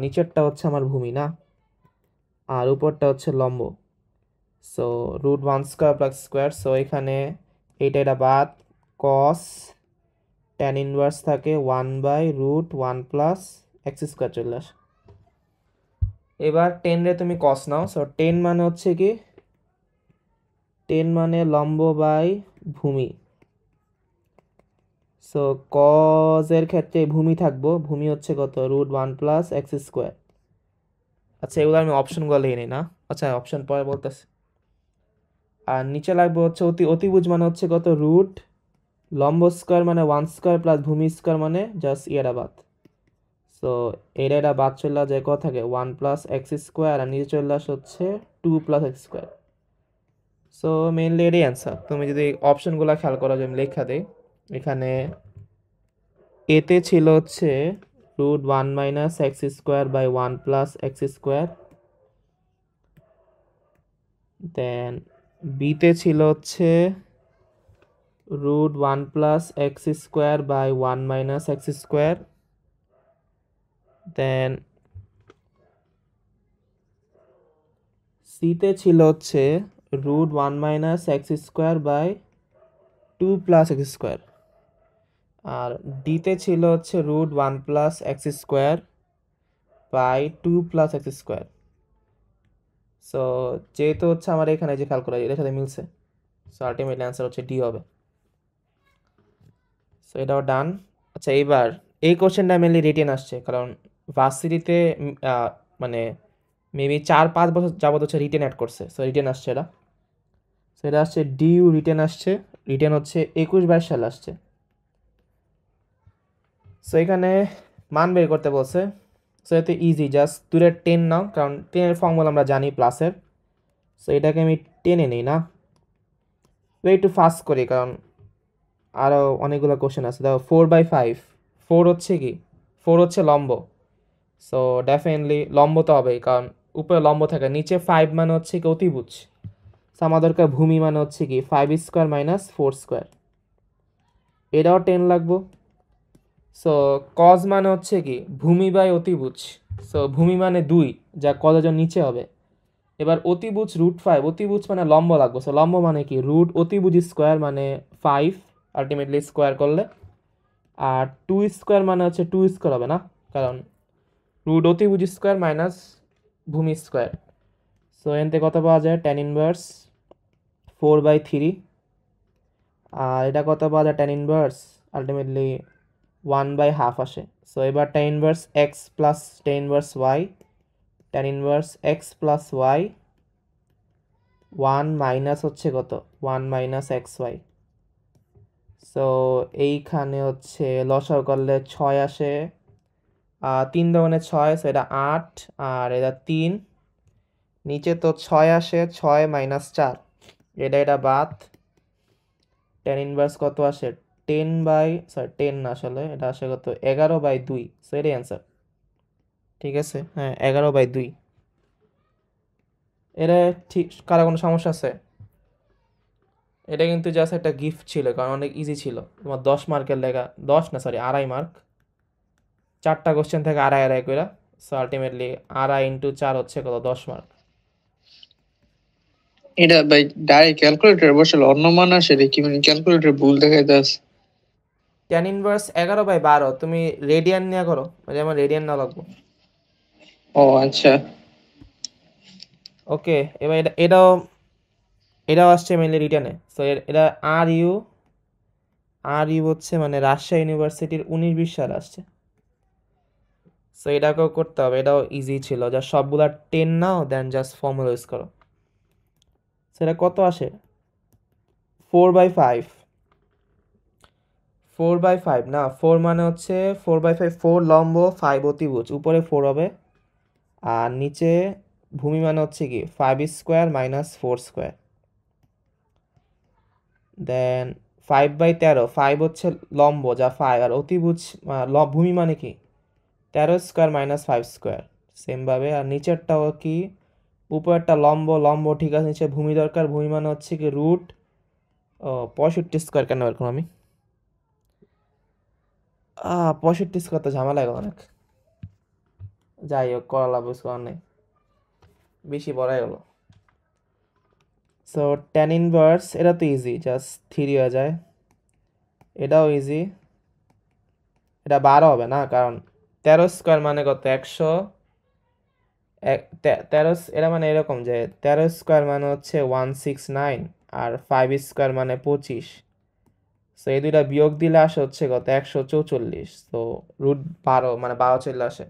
A: নিচেরটা হচ্ছে আমার ভূমি না, আর উপরটা হচ্ছে লম্ব। So root 1 square plus square. So এখানে এটা বাদ, কস ট্যান ইনভার্স থাকে 1/√1 প্লাস এক্স স্কোয়ার চলে আসে। এবার 10 রে তুমি কস নাও। সো 10 মানে হচ্ছে কি 10 মানে লম্ব বাই ভূমি। সো কজের ক্ষেত্রে ভূমি থাকবো, ভূমি হচ্ছে কত? √1 প্লাস এক্স স্কোয়ার। আচ্ছা এগুলো আমি অপশনগুলো লিখে নিই না, আচ্ছা অপশন পরে বলতেছি। আর নিচে লাগবে হচ্ছে অতিভুজ মানে হচ্ছে কত? রুট লম্ব স্কোয়ার মানে 1 স্কোয়ার প্লাস ভূমি স্কোয়ার মানে জাস্ট এটা বাদ। সো এটা বাদ চলে যায়, কত থাকে? 1 প্লাস এক্স স্কোয়ার, আর নিচে চলে আসে হচ্ছে 2 plus x square. So mainly এটাই অ্যান্সার। তুমি যদি অপশনগুলো খেয়াল করো, যে আমি লেখা দিই এখানে, এতে ছিল হচ্ছে √1 minus x square by 1 plus x square. Then বিতে ছিল হচ্ছে √1 plus x square by 1 minus x square. Then সিতে ছিল হচ্ছে √1 minus x square by 2 plus x square. আর ডিতে ছিল হচ্ছে √1 plus x square by 2 plus x square. So যেহেতু হচ্ছে আমার এখানে যে খেয়াল করা এটার সাথে মিলছে, সো আলটিমেটলি অ্যান্সার হচ্ছে ডি হবে। সো এটাও ডান। আচ্ছা এইবার এই কোশ্চেনটা মেনলি রিটেন আসছে, কারণ ভার্সিটিতে মানে মেবি 4-5 বছর যাবত হচ্ছে রিটেন অ্যাড করছে। সো রিটেন আসছে এটা, সো এটা আসছে ডিইউ রিটেন আসছে। রিটেন হচ্ছে 21-22 সালে আসছে। সো এখানে মান বের করতে বলছে। সো এতে ইজি, জাস্ট 2 10 নাও, কারণ 10 এর ফর্মুলা আমরা জানি প্লাসের। সো এটাকে আমি টেনে নিই না, তো একটু ফাস্ট করি কারণ আরও অনেকগুলো কোশ্চেন আছে। দেখো 4/5, 4 হচ্ছে কি, 4 হচ্ছে লম্ব, সো ডেফিনেটলি লম্ব তো হবেই কারণ উপরে লম্ব থাকে, নিচে 5 মানে হচ্ছে কি অতিভুজ, সো আমাদেরকে ভূমি মানে হচ্ছে কি 5² মাইনাস 4², এটাও 10 লাগবো। সো কজ মানে হচ্ছে কি ভূমি বাই অতিভুজ, সো ভূমি মানে 2, যা কজের জন্য নিচে হবে। এবার অতিভুজ √5, অতিভুজ মানে লম্ব লাগবে, সো লম্ব মানে কি রুট অতিভুজ স্কোয়ার মানে 5 আলটিমেটলি স্কোয়ার করলে, আর 2² মানে হচ্ছে 2² হবে না, কারণ রুট অতিভুজ স্কোয়ার মাইনাস ভূমি স্কোয়ার। সো এনতে কত পাওয়া যায়, tan ইনভার্স 4/3, আর এটা কত পাওয়া যায়, tan ইনভার্স আলটিমেটলি 1/2 আসে। সো এবার tan inverse x plus tan inverse Y, tan inverse x plus Y 1 minus হচ্ছে কত 1 মাইনাস XY। সো এইখানে হচ্ছে লসাগু করলে 6 আসে, 3 দোকানে 6, সো এটা 8 আর এটা 3, নিচে তো 6 আসে, 6 মাইনাস 4, এটা বাদ। tan ইনভার্স কত আসে 10 না, আসলে এটা আসে কত 11/2, সো এটাই অ্যান্সার। ঠিক আছে, হ্যাঁ 11/2। এটা ঠিক, কারো কোনো সমস্যা আছে? এটা কিন্তু জাস্ট একটা গিফট ছিল কারণ অনেক ইজি ছিল, তোমার 10 মার্কের লেখা, 10 না সরি 2.5 মার্ক, 4টা কোশ্চেন থেকে 2.5 করে, সো আলটিমেটলি 2.5 × 4 হচ্ছে কত 10 মার্ক।
C: এটা ভাই ডাইরেক্ট ক্যালকুলেটর বসালে অন্য মান আসে রে, কি মানে ক্যালকুলেটর ভুল দেখাইতাছে।
A: tan ইনভার্স 11/12 তুমি রেডিয়ান নিয়ে করো, যেমন রেডিয়ান না লাগবো।
C: ও আচ্ছা।
A: ওকে, এবার এটাও আসছে মেনলি রিটার্নে, সো এটা আর ইউ হচ্ছে মানে রাজশাহী ইউনিভার্সিটির 19-20 সাল আসছে, সো এটাকেও করতে হবে, এটাও ইজি ছিল, যা সবগুলা 10 নাও দেন জাস্ট ফর্মুলা ইউজ করো। সেটা কত আসে 4/5, 4/5 না, 4 মানে হচ্ছে 4/5, 4 লম্ব 5 অতিভুজ, উপরে 4 হবে আর নিচে ভূমি মানে হচ্ছে কি 5² মাইনাস 4², দেন 5/13, 5 হচ্ছে লম্ব যা 5, আর অতিভুজ ভূমি মানে কি 13² মাইনাস 5², সেমভাবে আর নিচেরটাও কি উপরেরটা লম্ব ঠিক আছে, নিচে ভূমি দরকার, ভূমি মানে হচ্ছে কি √, 65² কেন এরকম আমি 65² তো ঝামেলা গেল অনেক, যাই হোক করা লাগবে, করার নেই, বেশি বড়াই গেল। সো tan ইনভার্স এটা তো ইজি, জাস্ট 3 হয়ে যায়, এটাও ইজি, এটা 12 হবে না কারণ 13² মানে কত 100, 13, এটা মানে এরকম যে 13² মানে হচ্ছে 169 আর 5² মানে 25, সো এই দুইটা বিয়োগ দিলে আসে হচ্ছে কত 144, তো √12 মানে 12 চলে আসে।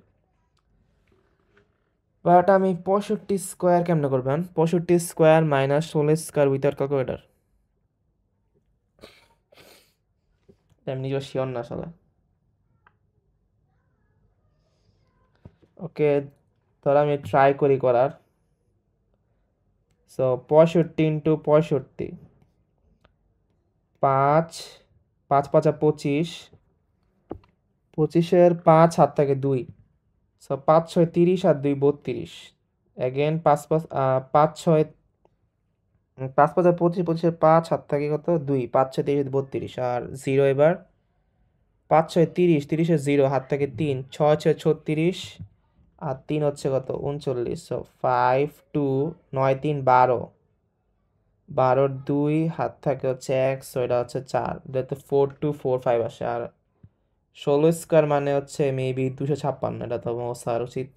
A: বাট আমি 65² কেমনে করবেন, 65² মাইনাস 16² উইথাউট ক্যালকুলেটর, আমি নিজেও শিওর না আসলে। ওকে, তাহলে আমি ট্রাই করি করার। সো 65 × 65, 5, 5 5 25, 25-এর 5 হাত থাকে 2, সো 5 6 30 আর 2 32, অ্যাগেন 5 5 5 6 5 5 25, 25-এর 5 হাত থাকে কত 2, 5 6 30 32 আর 0, এবার 5 6 30, 30-এর 0 হাত থাকে 3, 6 6 36 আর 3 হচ্ছে কত 39, সো 5 2 9 3 12, 12-র 2 হাত থাকে হচ্ছে 1, সো এটা হচ্ছে 4, এটা তো 4 2 4 5 আসে, আর 16² মানে হচ্ছে মেবি 256, এটা তো মশার উচিত।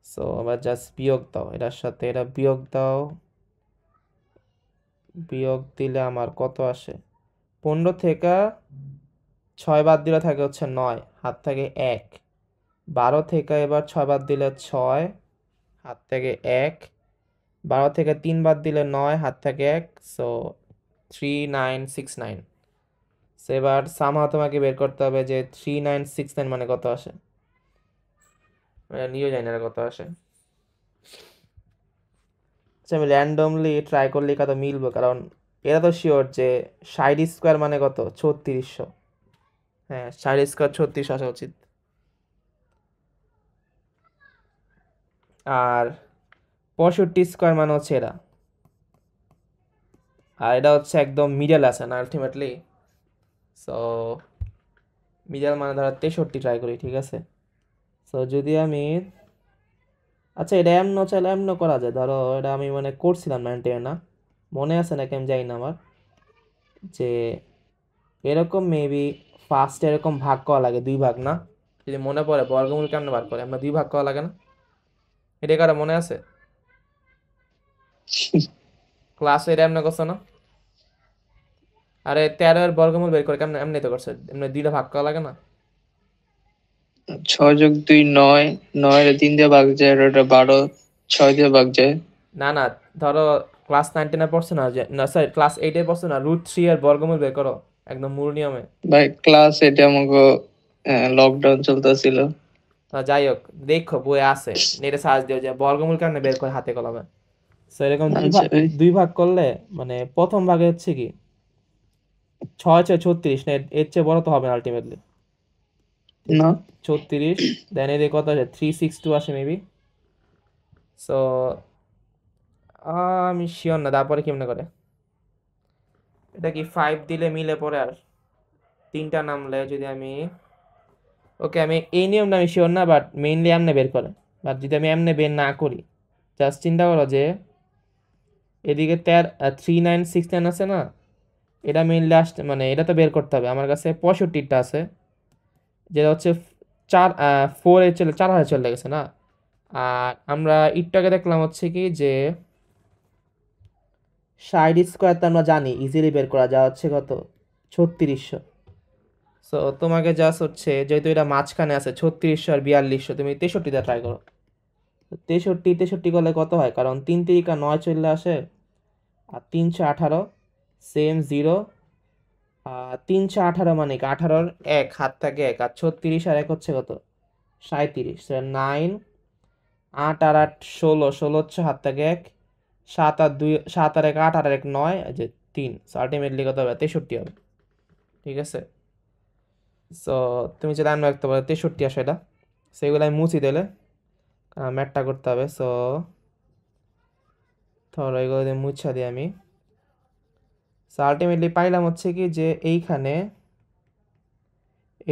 A: সো আবার জাস্ট বিয়োগ দাও, এটার সাথে এটা বিয়োগ দাও, বিয়োগ দিলে আমার কত আসে 15 থেকে 6 বাদ দিলে থাকে হচ্ছে 9, হাত থাকে 1, 12 থেকে এবার 6 বাদ দিলে 6, হাত থেকে 1, 12 থেকে 3 বাদ দিলে 9, হাত থেকে 1, সো 3969। সো এবার সামহাও তোমাকে বের করতে হবে যে 3969 মানে কত আসে, নিজেও জানি না কত আসে। আচ্ছা আমি র্যান্ডমলি ট্রাই করলে কত মিলবো, কারণ এরা তো শিওর যে 60 স্কোয়ার মানে কত 3600। হ্যাঁ 60 স্কোয়ার 3600 আসা উচিত। আর 65 স্কোয়ার মানে হচ্ছে এরা, আর এটা হচ্ছে একদম মিডল আছে না আলটিমেটলি। সো মিডল মানে ধরো 63 ট্রাই করি, ঠিক আছে। সো যদি আমি, আচ্ছা এটা এমন চাইলে এমন করা যায়, ধরো এটা আমি মানে করছিলাম 90 না, মনে আছে নাকি আমি জানি না আমার, যে এরকম মেবি ফার্স্ট এরকম ভাগ করা লাগে 2 ভাগ না, যদি মনে পড়ে বর্গমূল কেমন বার করে আমরা 2 ভাগ করা লাগে না, এটা কারো মনে আছে? ক্লাসে এটা এমন করছো না? আরে 13 এর বর্গমূল বের করে কেমন এমনি তো করছে, এমনি 2টা ভাগ করা লাগে না?
C: 6 + 2 9, 9 3 দিয়ে ভাগ যায়, আর ওটা 12 6 দিয়ে ভাগ যায়।
A: না না, ধরো ক্লাস 9-10 পড়ছো না, যে না সরি ক্লাস 8 পড়ছো না, √3 এর বর্গমূল বের করো একদম মূল নিয়মে।
C: ভাই ক্লাস এটা আমাকে লকডাউন চলতেছিল।
A: যাই হোক দেখো বই আছে, নেটে সার্চ দিও যে বর্গমূল কেমনে বের করে হাতে কলমে। সো এরকম
C: আচ্ছা ভাই।
A: 2 ভাগ করলে মানে প্রথম ভাগে হচ্ছে কি 6 6 36, না এর চেয়ে বড় তো হবে না আলটিমেটলি।
C: না
A: 36, দেন এদিকে কত আছে 362 আসে মেবি। সো আমি শিওর না তারপরে কেমনে করে, এটা কি 5 দিলে মিলে পড়ে, আর 3টা নামলে যদি আমি, ওকে আমি এই নিয়মটা আমি শিওর না, বাট মেইনলি এমনে বের করে, বাট যদি আমি এমনে বের না করি, জাস্ট চিন্তা করো যে এদিকে 3969 আছে না, এটা মেইনলি আসতে মানে এটা তো বের করতে হবে, আমার কাছে 65টা আছে, যেটা হচ্ছে 4 চলে 4000 চলে গেছে না। আর আমরা একটু আগে দেখলাম হচ্ছে কি যে 60 স্কোয়ার তো আমরা জানি ইজিলি বের করা যা হচ্ছে কত 3600। সো তোমাকে জাস্ট হচ্ছে যেহেতু এটা মাঝখানে আছে 3600 আর 4200, তুমি 63টা ট্রাই করো। 63 করলে কত হয়, কারণ 3 3 9 চলে আসে, আর 318 সেম 0, আর 318 মানে কি 18-র 1 হাত থাকে 1, আর 36 আর 1 হচ্ছে কত 37, 9 8 আর 8 16, 16 হচ্ছে হাত থাকে 1, 7 আর 2 7 আর 1 8 আর 1 9, যে 3, আলটিমেটলি কত হবে 63 হবে, ঠিক আছে। সো তুমি যদি রান্না রাখতে পারো 63 আসে এটা, সেগুলো আমি মুছি দিলে ম্যাটটা করতে হবে। সো ধরো এগুলো দিয়ে মুছা দিই আমি। সো আলটিমেটলি পাইলাম হচ্ছে কি যে এইখানে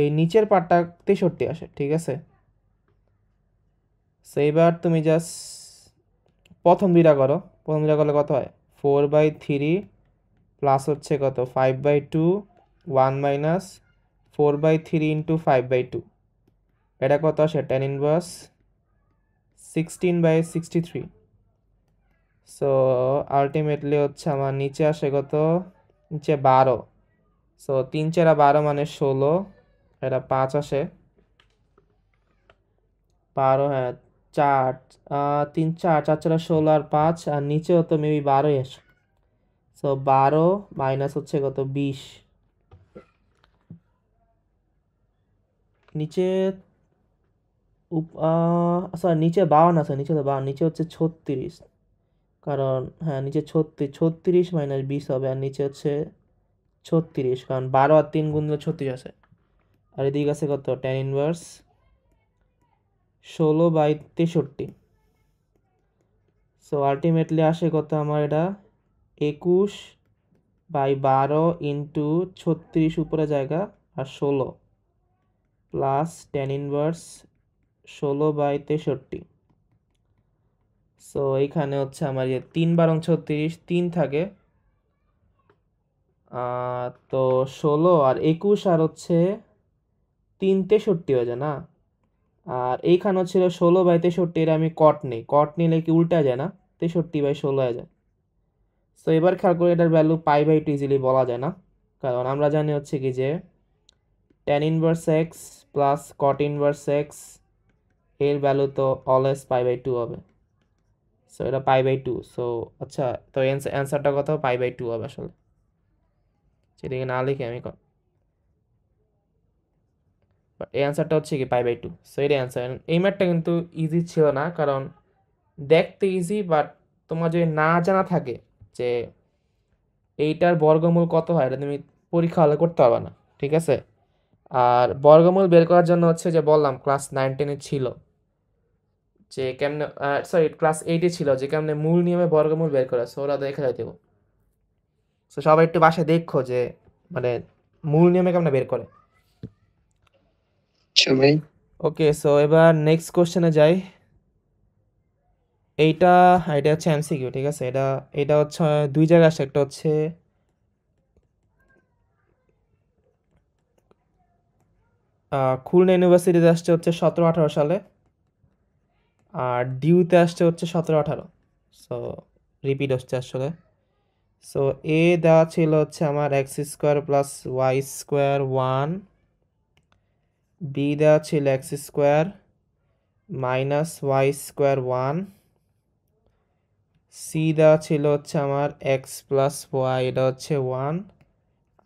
A: এই নিচের পার্টটা 63 আসে, ঠিক আছে। সো এইবার তুমি জাস্ট প্রথম দুইটা করো, প্রথম দুইটা করলে কত হয় 4/3 প্লাস হচ্ছে কত 5/2, 1 মাইনাস 4/3 ইন্টু 5/2, এটা কত আসে 10 ইনভার্স 16/63। সো আলটিমেটলি হচ্ছে আমার নিচে আসে কত, নিচে 12। সো 3 4 12 মানে 16, এটা 5 আসে 12, হ্যাঁ 4 3 4 4 4 16 আর 5, আর নিচেও তো মেবি 12ই আসে। সো 12 মাইনাস হচ্ছে কত 20, নিচে সরি নিচে 52 আছে, নিচে তো 52, নিচে হচ্ছে 36, কারণ হ্যাঁ নিচে 36 মাইনাস 20 হবে, আর নিচে হচ্ছে 36, কারণ 12 আর 3 গুণ দিলে 36 আছে, আর এদিকে আছে কত 10 ইনভার্স 16/63। সো আলটিমেটলি আসে কত আমার এটা 21/12 ইন্টু 36 উপরে জায়গা আর 16 প্লাস 10 ইনভার্স 16/63। সো এইখানে হচ্ছে আমার 3 বারং 36, 3 থাকে, তো 16 আর 21 আর হচ্ছে 3 63 হয়ে যায় না। আর এইখানে হচ্ছিল 16/63, এর আমি কট নেই, কট নিলে কি উল্টা যায় না 63/16 হয়ে যায়। সো এবার খেয়াল করে এটার ভ্যালু π/2 ইজিলি বলা যায় না, কারণ আমরা জানি হচ্ছে কি যে tan inverse x plus cot inverse x এর ভ্যালু তো অলওয়েজ π/2 হবে। সো এটা π/2। সো আচ্ছা তো অ্যান্সারটা কত π/2 হবে আসলে, সেদিকে না লিখে আমি বাট এই অ্যান্সারটা হচ্ছে কি π/2। সো এর অ্যান্সার, এই ম্যাথটা কিন্তু ইজি ছিল না, কারণ দেখতে ইজি বাট তোমার যদি না জানা থাকে যে এইটার বর্গমূল কত হয়, এটা তুমি পরীক্ষা হলে করতে পারবে না, ঠিক আছে। আর বর্গমূল বের করার জন্য হচ্ছে যে বললাম ক্লাস 9-10 ছিল যে কেমনে, সরি ক্লাস 8 ছিল যে কেমনে মূল নিয়মে বর্গমূল বের করে, সো ওরা দেখে দেবো। সো সবাই একটু বাসায় দেখো যে মানে মূল নিয়মে কেমনে বের করে।
C: আচ্ছা ভাই।
A: ওকে, সো এবার নেক্সট কোশ্চেনে যাই। এইটা এটা হচ্ছে এমসিকিউ, ঠিক আছে। এটা হচ্ছে দুই জায়গায় আসছে, একটা হচ্ছে খুলনা ইউনিভার্সিটিতে আসছে হচ্ছে 17-18 সালে, আর ডিউতে আসছে হচ্ছে 17-18। সো রিপিট হচ্ছে আসলে। সো এ দেওয়া ছিল হচ্ছে আমার X square plus Y square 1, B দেওয়া ছিল X square minus Y square 1, C দেওয়া ছিল হচ্ছে আমার এক্স প্লাস ওয়াই, এটা হচ্ছে 1,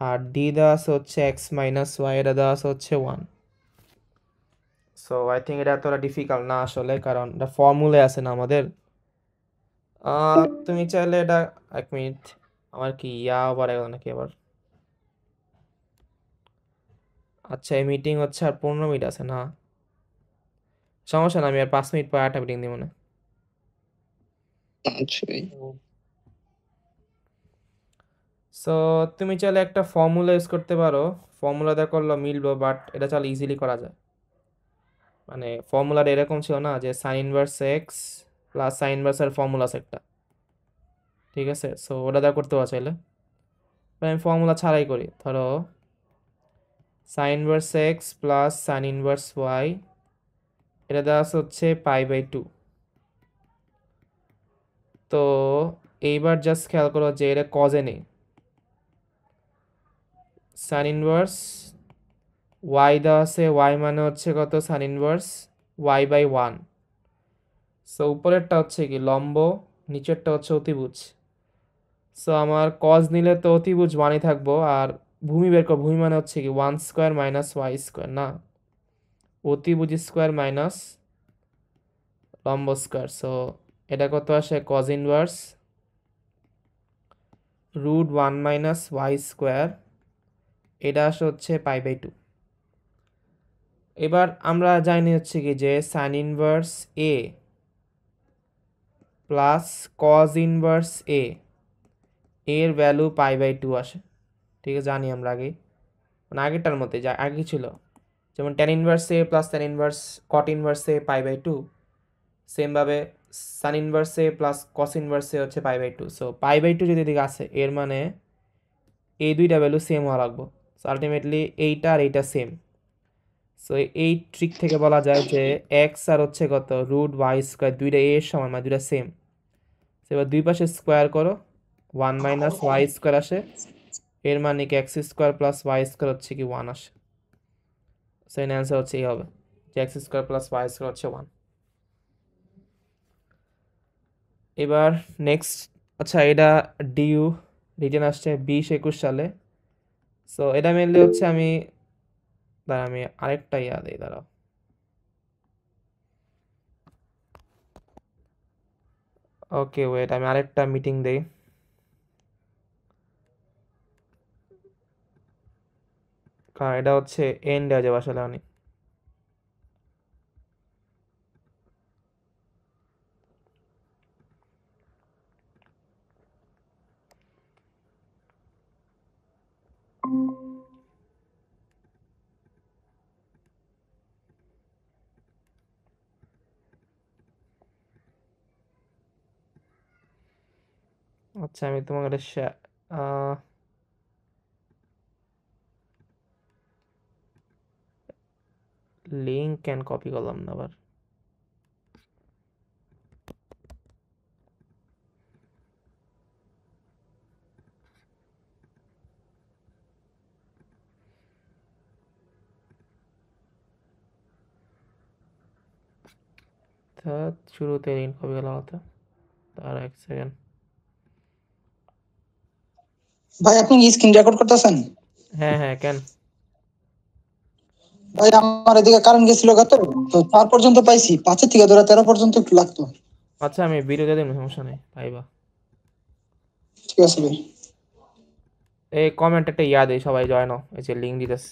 A: আর ডি দেওয়া আছে হচ্ছে এক্স মাইনাস ওয়াই, এটা দেওয়া আছে হচ্ছে 1। সো আই থিঙ্ক এটা এতটা ডিফিকাল্ট না আসলে, কারণ এটা ফর্মুলে আছে না আমাদের। তুমি চাইলে এটা, এক মিনিট, আমার কি আবার গেল নাকি আবার? আচ্ছা, এই মিটিং হচ্ছে আর 15 মিনিট আছে না, সমস্যা না, আমি আর 5 মিনিট পর একটা মিটিং দিব না।
C: আচ্ছা ভাই।
A: সো তুমি চাইলে একটা ফর্মুলা ইউজ করতে পারো, ফর্মুলা দিয়ে করলে মিলবে, বাট এটা চাইলে ইজিলি করা যায়। মানে ফর্মুলাটা এরকম ছিল না যে sine inverse x plus sine ইনভার্সের ফর্মুলা আছে একটা, ঠিক আছে। সো ওটা দিয়ে করতে পারো চাইলে। আমি ফর্মুলা ছাড়াই করি, ধরো sine inverse x plus sine inverse Y, এটা দেওয়া আছে হচ্ছে π/2। তো এইবার জাস্ট খেয়াল করো যে এটা কজে নেই, সাইন ইনভার্স ওয়াই দেওয়া আছে, ওয়াই মানে হচ্ছে কত, সাইন ইনভার্স y/1। সো উপরেরটা হচ্ছে কি লম্ব, নিচেরটা হচ্ছে অতিভুজ। সো আমার কজ নিলে তো অতিভুজ 1ই থাকবো, আর ভূমি বের করো, ভূমি মানে হচ্ছে কি 1 স্কোয়ার মাইনাস ওয়াই স্কোয়ার, না অতিভুজ স্কোয়ার মাইনাস লম্ব স্কোয়ার। সো এটা কত আসে, cos inverse √1 minus Y square, এটা আসে হচ্ছে π/2। এবার আমরা জানি হচ্ছে কি যে sine inverse a plus cos inverse এ এর ভ্যালু π/2 আসে, ঠিক আছে, জানি আমরা আগেই, মানে আগেরটার মধ্যে যা আগে ছিল, যেমন tan inverse a plus tan inverse cot inverse a π/2, সেমভাবে sine inverse a plus cos inverse a হচ্ছে π/2। সো π/2 যদি এদিকে আসে, এর মানে এই দুইটা ভ্যালু সেম হওয়া লাগবো। সো আলটিমেটলি এইটা আর এইটা সেম। সো এই ট্রিক থেকে বলা যায় যে এক্স আর হচ্ছে কত √y², দুইটা এর সমান, মানে দুইটা সেম। এবার দুই পাশে স্কোয়ার করো, 1 মাইনাস ওয়াই স্কোয়ার আসে, এর মানে কি X square plus Y square হচ্ছে কি 1 আসে। সো এর অ্যান্সার হচ্ছে এই হবে যে X square plus Y square হচ্ছে 1। এবার নেক্সট, আচ্ছা এটা ডিইউ রিটেন আসছে 20-21 সালে। সো এটা মেনলি হচ্ছে আমি আরেকটা দিই, দাঁড়াও। ওকে ওয়েট, আমি আরেকটা মিটিং দেই। কারণ এটা হচ্ছে এন্ড দেওয়া যাবে আসলে অনেক। আচ্ছা আমি তোমাকে লিঙ্ক ক্যান কপি করলাম না আবার। শুরুতে লিঙ্ক কপি করলাম হতো, তার এক সেকেন্ড।
D: ভাই আপনি স্ক্রিন রেকর্ড করতেছেন?
A: হ্যাঁ হ্যাঁ, কেন?
D: ভাই আমার এদিকে কারেন্ট গেছিল কত, তো 4 পর্যন্ত পাইছি, 5 থেকে ধরে 13 পর্যন্ত একটু লাগতো।
A: আচ্ছা আমি ভিডিওতে দিন, সমস্যা নেই, পাইবা।
D: ঠিক আছে ভাই।
A: এই কমেন্ট একটা ইয়া দেই, সবাই জয়েন হও, এই যে লিঙ্ক দিতেছে।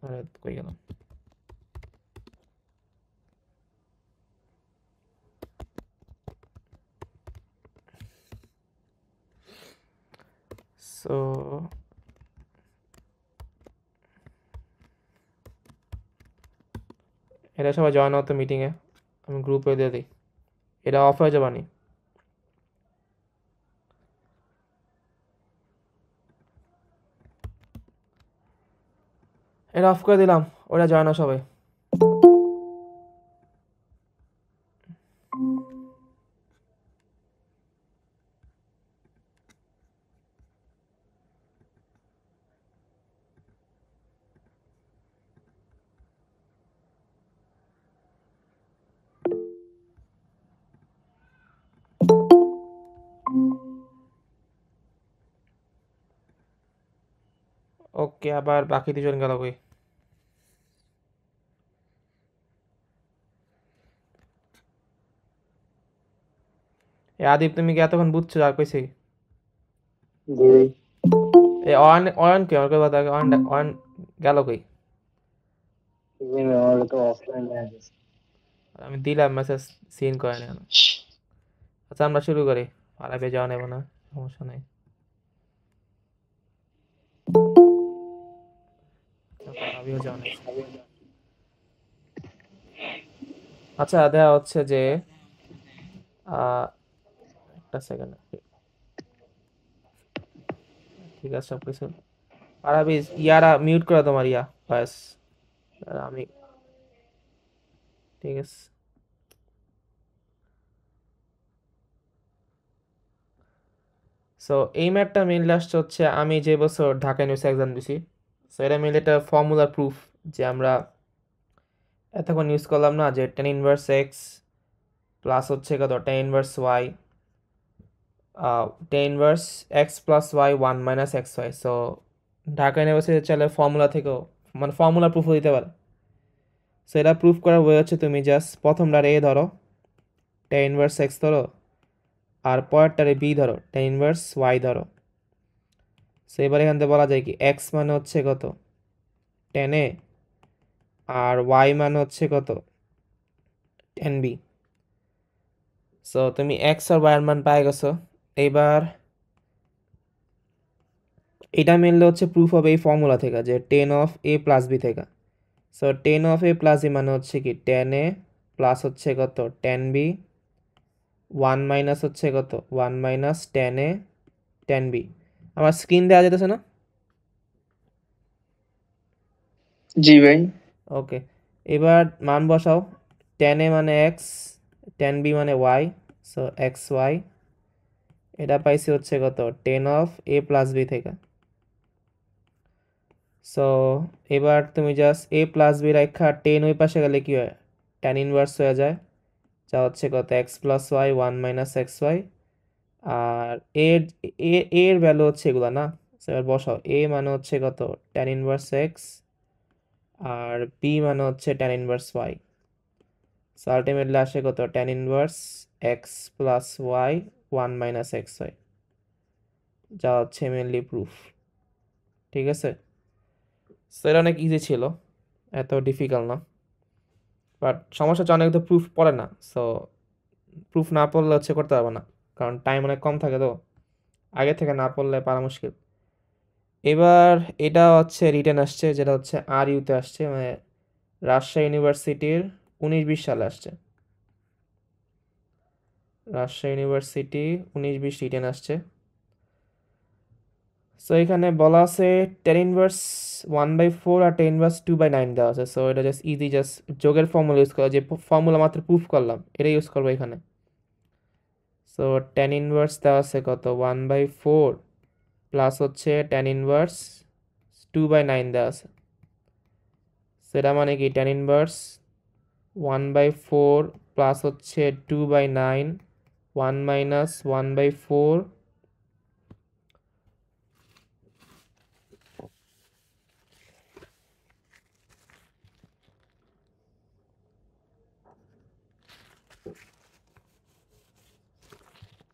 A: আরে কই গেল? সো এরা সবাই জয়েন হতো মিটিংয়ে, আমি গ্রুপে দিয়ে দিই। এটা অফ হয়ে যাবে নি? এটা অফ করে দিলাম, ওরা জয়েন হও সবাই। ওকে, আবার বাকি দুজন গেল কই? এ আদিপ, তুমি কি এতক্ষণ বুঝছো আর কইছি? এ অয়ন, অয়ন কে আমার কথা, অয়ন অয়ন গেল কই? আমি দিলাম মেসেজ, সিন করে না কেন? আচ্ছা আমরা শুরু করি, পারাবে যাওয়া নেব না, সমস্যা নেই। আচ্ছা, পারাবিও যাওয়া নেই। আচ্ছা দেখা হচ্ছে যে একটা সেকেন্ড, ঠিক আছে সব কিছু। পারাবি ইয়ারা মিউট করে তোমার ইয়া ব্যাস। আমি, ঠিক আছে। সো এই ম্যাথটা মেনলি আসছে হচ্ছে আমি যে বছর ঢাকা ইউনিভার্সিটি এক্সাম দিছি, সো এটা মেনলি একটা ফর্মুলার প্রুফ যে আমরা এতক্ষণ ইউজ করলাম না, যে টেন ইনভার্স এক্স প্লাস হচ্ছে কত tan inverse Y, tan inverse x plus Y one minus x Y. So Dhaka university চাইলে ফর্মুলা থেকেও, মানে ফর্মুলা প্রুফও দিতে পারে। সো এটা প্রুফ করার ওয়ে হচ্ছে তুমি জাস্ট প্রথমটার এ ধরো, টেন ইনভার্স এক্স ধরো, আর পরেরটারে বি ধরো, টেন ইনভার্স ওয়াই ধরো। সো এবার এখান থেকে বলা যায় কি এক্স মানে হচ্ছে কত টেন এ, আর ওয়াই মানে হচ্ছে কত টেন বি। সো তুমি এক্স আর ওয়াই এর মান পাই গেছো। এইবার এটা মেনলি হচ্ছে প্রুফ হবে এই ফর্মুলা থেকে, যে tan of A plus B থেকে। So tan of A plus b মানে হচ্ছে কি টেন এ প্লাস হচ্ছে কত টেন বি, ওয়ান মাইনাস হচ্ছে কত ওয়ান মাইনাস টেন এ টেন বি। আমার স্ক্রিন দেওয়া যেতেছে না?
C: জি ভাই।
A: ওকে, এবার মান বসাও। টেন এ মানে এক্স, টেন বি মানে ওয়াই, সো এক্স ওয়াই। এটা পাইছি হচ্ছে কত tan of A plus B থেকে। সো এবার তুমি জাস্ট এ প্লাস বি রেখা টেন ওই পাশে গেলে কি হয়, টেন ইনভার্স হয়ে যায়, যা হচ্ছে কত x plus Y one minus x y. আর এর এর ভ্যালু হচ্ছে এগুলো না। So এবার বসাও, এ মানে হচ্ছে কত টেন ইনভার্স এক্স, আর বি মানে হচ্ছে tan inverse Y. So ultimately আসে কত tan inverse x plus Y one minus x Y, যা হচ্ছে মেনলি প্রুফ। ঠিক আছে, সো এটা অনেক ইজি ছিল, এত ডিফিকাল্ট না। বাট সমস্যা হচ্ছে অনেকে তো প্রুফ পড়ে না, সো প্রুফ না পড়লে হচ্ছে করতে পারবে না, কারণ টাইম অনেক কম থাকে, তো আগে থেকে না পড়লে পারা মুশকিল। এবার এটা হচ্ছে রিটেন আসছে, যেটা হচ্ছে আর ইউতে আসছে, মানে রাজশাহী ইউনিভার্সিটির 19-20 সালে আসছে। রাজশাহী ইউনিভার্সিটি 19-20 রিটেন আসছে। সো এখানে বলা আছে টেন ইনভার্স 1/4 আর টেন ইনভার্স 2/9 দেওয়া আছে। সো এটা জাস্ট ইজি, জাস্ট যোগের ফর্মুলা ইউজ করা, যে ফর্মুলা মাত্র প্রুফ করলাম এটা ইউজ করবো এখানে। সো টেন ইনভার্স দেওয়া আছে কত 1/4 প্লাস হচ্ছে টেন ইনভার্স 2/9 দেওয়া আছে। সেটা মানে কি টেন ইনভার্স 1/4 প্লাস হচ্ছে 2/9 ওয়ান মাইনাস 1/4,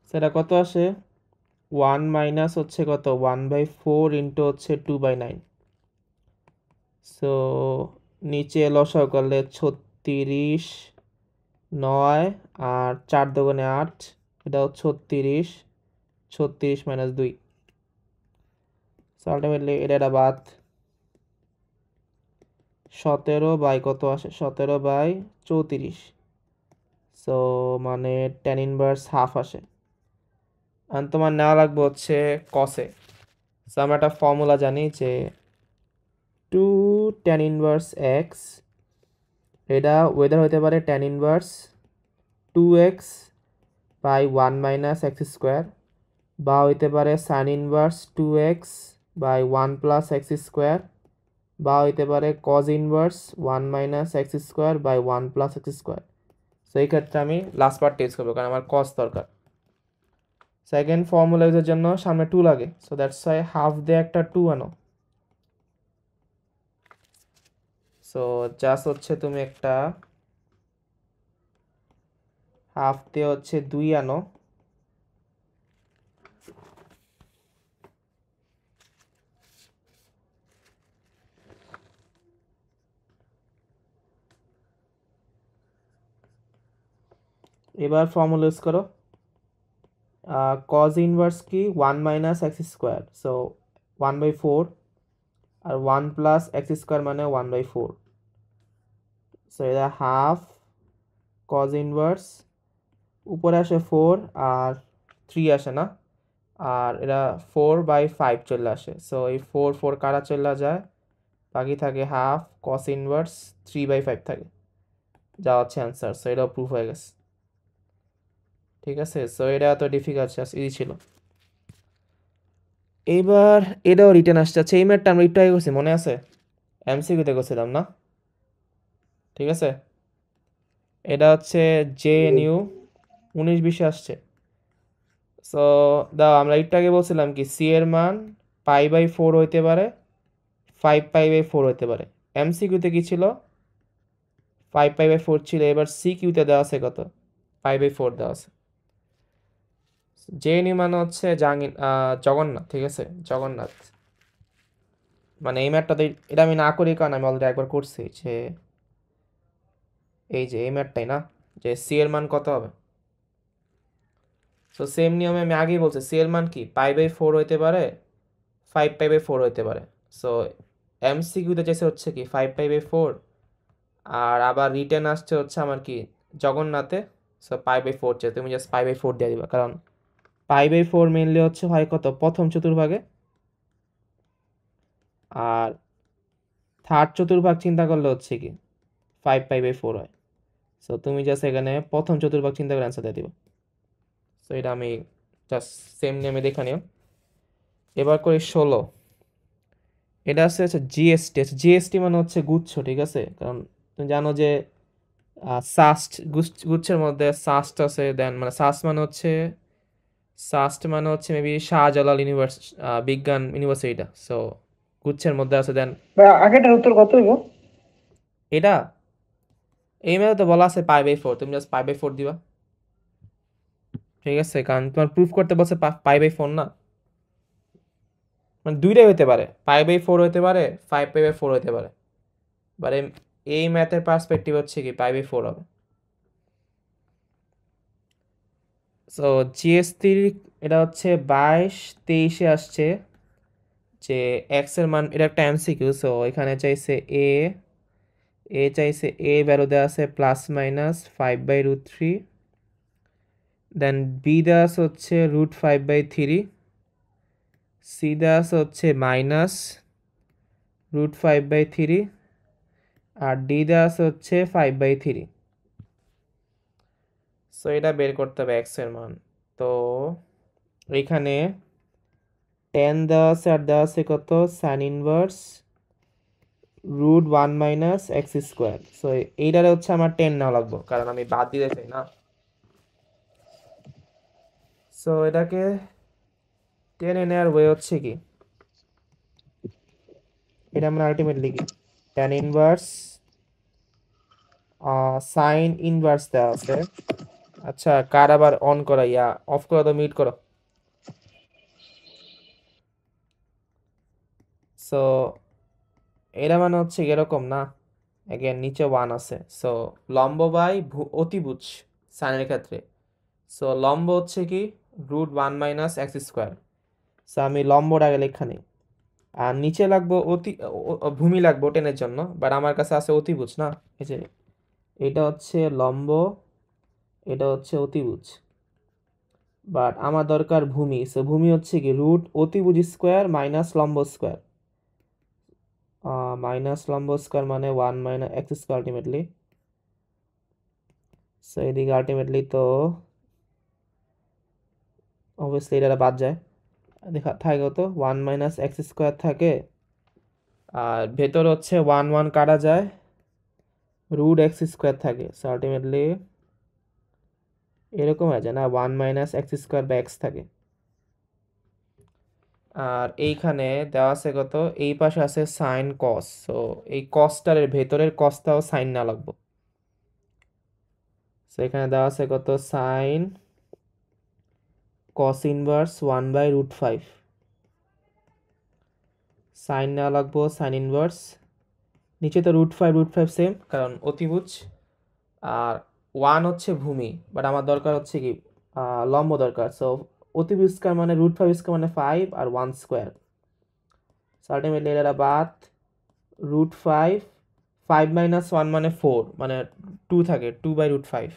A: সেটা কত আসে 1 মাইনাস হচ্ছে কত 1/4 ইন্টু হচ্ছে 2/9। সো নিচে লসাগু করলে 36 9 আর 4 দোকানে 8, এটাও 36, 36 মাইনাস 2। সো আলটিমেটলি এটা বাদ 17 বাই কত আসে 17/34। সো মানে tan ইনভার্স হাফ আসে। আর তোমার নেওয়া লাগবে হচ্ছে কসে। সো আমরা একটা ফর্মুলা জানি যে 2 tan ইনভার্স এক্স, এটা ওয়েদার হতে পারে tan inverse 2x by 1 minus x square, বা হইতে পারে sine inverse 2x by 1 plus x square, বা হইতে পারে cos inverse 1 minus x square by 1 plus x square. So এই ক্ষেত্রে আমি লাস্ট পার্ট ইউজ করবো কারণ আমার কজ দরকার। সেকেন্ড ফর্মুলা ইউজের জন্য সামনে 2 লাগে, সো দ্যাটস ওয়াই হাফ দিয়ে একটা 2 আনো। সো জাস্ট হচ্ছে তুমি একটা হাফ দিয়ে হচ্ছে 2 আনো। এবার ফর্মুলা ইউজ করো। কজ ইনভার্স কি 1 মাইনাস এক্স স্কোয়ার, সো 1/4, আর 1 প্লাস এক্স স্কোয়ার মানে 1/4। সো এটা হাফ কজ ইনভার্স, উপরে আসে 4 আর 3 আসে না, আর এটা 4/5 চলে আসে। সো এই 4 4 কাটা চলে যায়, বাকি থাকে হাফ কস ইনভার্স 3/5 থাকে, যা হচ্ছে অ্যান্সার। সো এটাও প্রুফ হয়ে গেছে। ঠিক আছে, সো এটা এত ডিফিকাল্ট ইজি ছিল। এইবার এটাও রিটার্ন আসছে। আচ্ছা এই ম্যাটটা আমরা একটু আগে করছি মনে আছে, এমসিকিউতে করছিলাম না? ঠিক আছে, এটা হচ্ছে জেএনইউ 19-20 আসছে। সো দাও আমরা একটু আগে বলছিলাম কি সি এর মান π/4 হইতে পারে, 5π/4 হইতে পারে। এমসিকিউতে কি ছিল 5π/4 ছিল, এবার সি কিউতে দেওয়া আছে কত π/4 দেওয়া আছে। জেএনইউ মানে হচ্ছে জগন্নাথ। ঠিক আছে, জগন্নাথ মানে এই ম্যাটটাতে এটা আমি না করি কারণ আমি অলরেডি একবার করছি, যে এই যে এই ম্যাটটাই না, যে সি এর মান কত হবে। সো সেম নিয়মে আমি আগেই বলছি সি এর মান কি π/4 হইতে পারে, 5π/4 হইতে পারে। সো এমসিকিউতে চাইছে হচ্ছে কি 5π/4, আর আবার রিটেন আসছে হচ্ছে আমার কি জগন্নাথে। সো π/4 চাই, তুমি জাস্ট π/4 দিয়ে দিবা, কারণ π/4 মেনলি হচ্ছে হয় কত প্রথম চতুর্ভাগে, আর থার্ড চতুর্ভাগ চিন্তা করলে হচ্ছে কি 5π/4 হয়। সো তুমি জাস্ট এখানে প্রথম চতুর্ভাগ চিন্তা করে অ্যান্সার দিয়ে দিবা। সো এটা আমি জাস্ট সেম নিয়মে দেখে নিও। এবার করি 16। এটা আছে হচ্ছে জিএসটি। জিএসটি মানে হচ্ছে গুচ্ছ। ঠিক আছে, কারণ তুমি জানো যে সাস্ট গুচ্ছের মধ্যে সাস্ট আছে, দেন মানে সাস্ট মানে হচ্ছে মেবি শাহজালাল বিজ্ঞান ইউনিভার্সিটিটা। সো গুচ্ছের মধ্যে আছে। দেন
B: ভাই আগেটার উত্তর কত হইব?
A: এটা এই মেয়ে তো বলা আছে π/4, তুমি জাস্ট π/4 দিবা। ঠিক আছে, কারণ তোমার প্রুফ করতে বলছে π/4 না, মানে দুইটাই হতে পারে, π/4 হতে পারে 5π/4 হতে পারে। বাট এই ম্যাথের পার্সপেক্টিভ হচ্ছে কি π/4 হবে। সো জিএসটি এটা হচ্ছে 22-23 আসছে যে এক্স এর মান, এটা একটা এমসিকিউ। সো এখানে চাইছে চাইছে ভ্যালু দেওয়া আছে +-5/√3, দেন বি দেওয়া আছে হচ্ছে √5/3, সি দেওয়া আছে হচ্ছে -√5/3, আর ডি দেওয়া আছে হচ্ছে 5/3। সো এটা বের করতে হবে এক্স এর মান। তো এখানে 10 দেওয়া আছে, আর দেওয়া আছে কত sine inverse √1 minus x square. So এইটারে হচ্ছে আমার 10 নেওয়া লাগবে কারণ আমি বাদ দিতে চাই না। সো এটাকে 10 নেওয়ার ওয়ে হচ্ছে কি, এটা আমরা আলটিমেটলি কি tan ইনভার্স সাইন ইনভার্স দেওয়া আছে, আচ্ছা, কার আবার অন করা, অফ করো তো, মিউট করো। সো এটা মানে হচ্ছে এরকম না, এগেন নিচে 1 আছে। সো লম্ব বাই অতিভুজ সাইনের ক্ষেত্রে, সো লম্ব হচ্ছে কি √1 - x²। সো আমি লম্বটাকে লেখা নেই, আর নিচে লাগবো ভূমি লাগবো টেনের জন্য, বাট আমার কাছে আছে অতিভুজ না, এই যে এটা হচ্ছে লম্ব, এটা হচ্ছে অতিভুজ, বাট আমার দরকার ভূমি। সো ভূমি হচ্ছে কি √অতিভুজ² মাইনাস লম্ব স্কোয়ার, মাইনাস লম্ব স্কোয়ার মানে 1 - x² আলটিমেটলি। সো এদিকে আলটিমেটলি তো অবভিয়াসলি এটা বাদ যায়, দেখা থাকে তো 1 - x² থাকে, আর ভেতর হচ্ছে 1 1 কাটা যায়, √x² থাকে। সো আলটিমেটলি এরকম হয়ে যায় না, 1 - x² বা x থাকে। আর এইখানে দেওয়া আছে কত, এই পাশে আছে সাইন কস, সো এই কসটার ভেতরের কসটাও সাইন না লাগবো। সো এখানে দেওয়া আছে কত, সাইন কস ইনভার্স 1/√5, সাইন না লাগবো, সাইন ইনভার্স, নিচে তো √5 সেম কারণ অতিভুজ, আর 1 হচ্ছে ভূমি, বাট আমার দরকার হচ্ছে কি লম্ব দরকার। সো অতিভুজ² মানে √5² মানে 5 আর 1², সো আলটিমেটলি এটা বাদ, √5, 5 - 1 মানে 4, মানে 2 থাকে, 2/√5।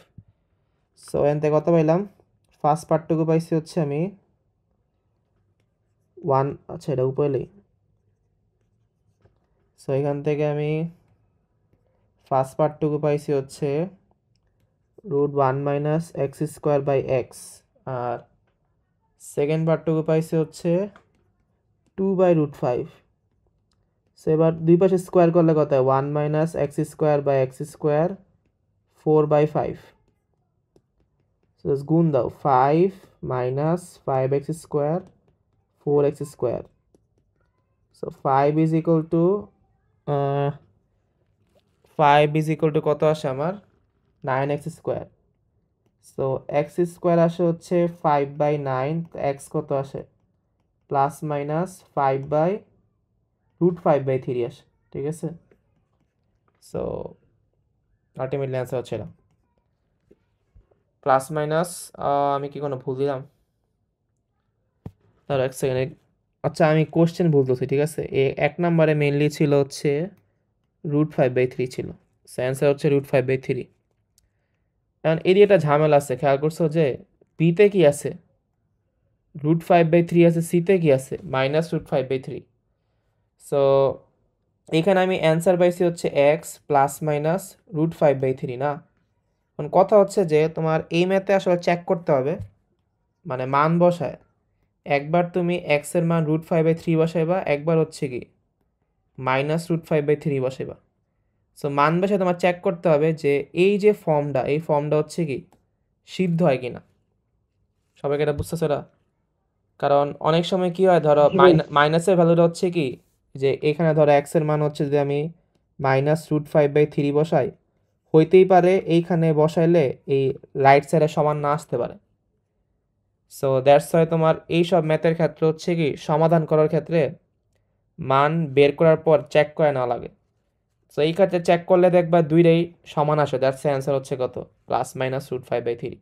A: সো এখান থেকে কত পাইলাম, ফার্স্ট পার্টটুকু পাইছি হচ্ছে আমি 1, আচ্ছা এটা উপরেই। সো এখান থেকে আমি ফার্স্ট পার্টটুকু পাইছি হচ্ছে √1 - x²/x, আর সেকেন্ড পার্টটুকু পাইছি হচ্ছে 2/√5। সো এবার দুই পাশে স্কোয়ার করলে কত হয়, 1 - x²/x², 4/5। সো গুণ দাও, 5 - 5x², 4x²। So 5 is equal to 5 is equal to কত আসে আমার, 9x²। সো x² আসে হচ্ছে 5/9, এক্স কত আসে ±5/√5/3 আসে, ঠিক আছে। সো আলটিমেটলি অ্যান্সার হচ্ছে এটা প্লাস মাইনাস, আমি কি কোনো ভুল দিলাম, ধরো এক সেকেন্ড, আচ্ছা আমি কোশ্চেন বলতেছি, ঠিক আছে। এক নম্বরে মেনলি ছিল হচ্ছে √5/3 ছিল, সো অ্যান্সার হচ্ছে √5/3। এখন এরিয়াটা ঝামেলা আছে, খেয়াল করছো যে বিতে কি আছে, √5/3 আছে, সিতে কি আছে -√5/3। সো এখানে আমি অ্যান্সার পাইছি হচ্ছে x ±√5/3 না। এখন কথা হচ্ছে যে তোমার এই ম্যাথে আসলে চেক করতে হবে, মানে মান বসায় একবার তুমি x এর মান √5/3 বসাইবা, একবার হচ্ছে কি -√5/3 বসাইবা। সো মান বসায় তোমার চেক করতে হবে যে এই যে ফর্মটা, এই ফর্মটা হচ্ছে কি সিদ্ধ হয় কিনা। সবাইকে এটা বুঝতেছে এটা, কারণ অনেক সময় কি হয়, ধরো
B: জি ভাই।
A: মাইনাসের ভ্যালুটা হচ্ছে কি, যে এখানে ধরো x এর মান হচ্ছে যদি আমি -√5/3 বসাই, হইতেই পারে এইখানে বসাইলে এই রাইট সাইডে সমান না আসতে পারে। সো দ্যাটস ওয়াই তোমার এইসব ম্যাথের ক্ষেত্রে হচ্ছে কি সমাধান করার ক্ষেত্রে মান বের করার পর চেক করে নেওয়া লাগে। সো এই ক্ষেত্রে চেক করলে দেখবা দুইটাই সমান আসে, দ্যাটস অ্যান্সার হচ্ছে কত, ±√5/3।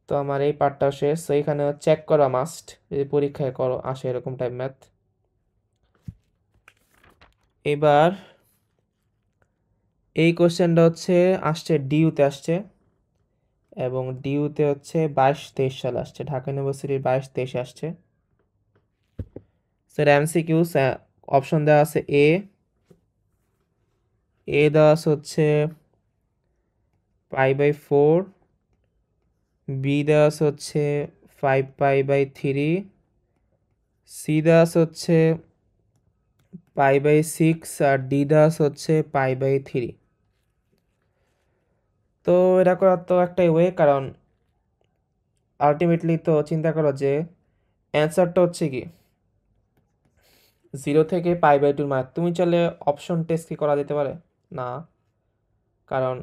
A: তো আমার এই পার্টটাও শেষ। সো এখানে চেক করা মাস্ট, যদি পরীক্ষায় করো আসে এরকম টাইপ ম্যাথ। এবার এই কোশ্চেনটা হচ্ছে আসছে ডিইউতে আসছে, এবং ডিইউতে হচ্ছে 22-23 সালে আসছে, ঢাকা ইউনিভার্সিটির 22-23 আসছে। স্যার এমসিকিউ অপশন দেওয়া আছে এ দেওয়া আছে হচ্ছে π/4, বি দেওয়া আছে হচ্ছে 5π/3, সি দেওয়া আছে হচ্ছে π/6, আর ডি দেওয়া আছে হচ্ছে π/3। তো এটা করার তো একটাই ওয়ে, কারণ আলটিমেটলি তো চিন্তা করো যে অ্যান্সারটা হচ্ছে কি 0 থেকে π/2 ম্যাথ। তুমি চাইলে অপশন টেস্ট কি করা যেতে পারে না, কারণ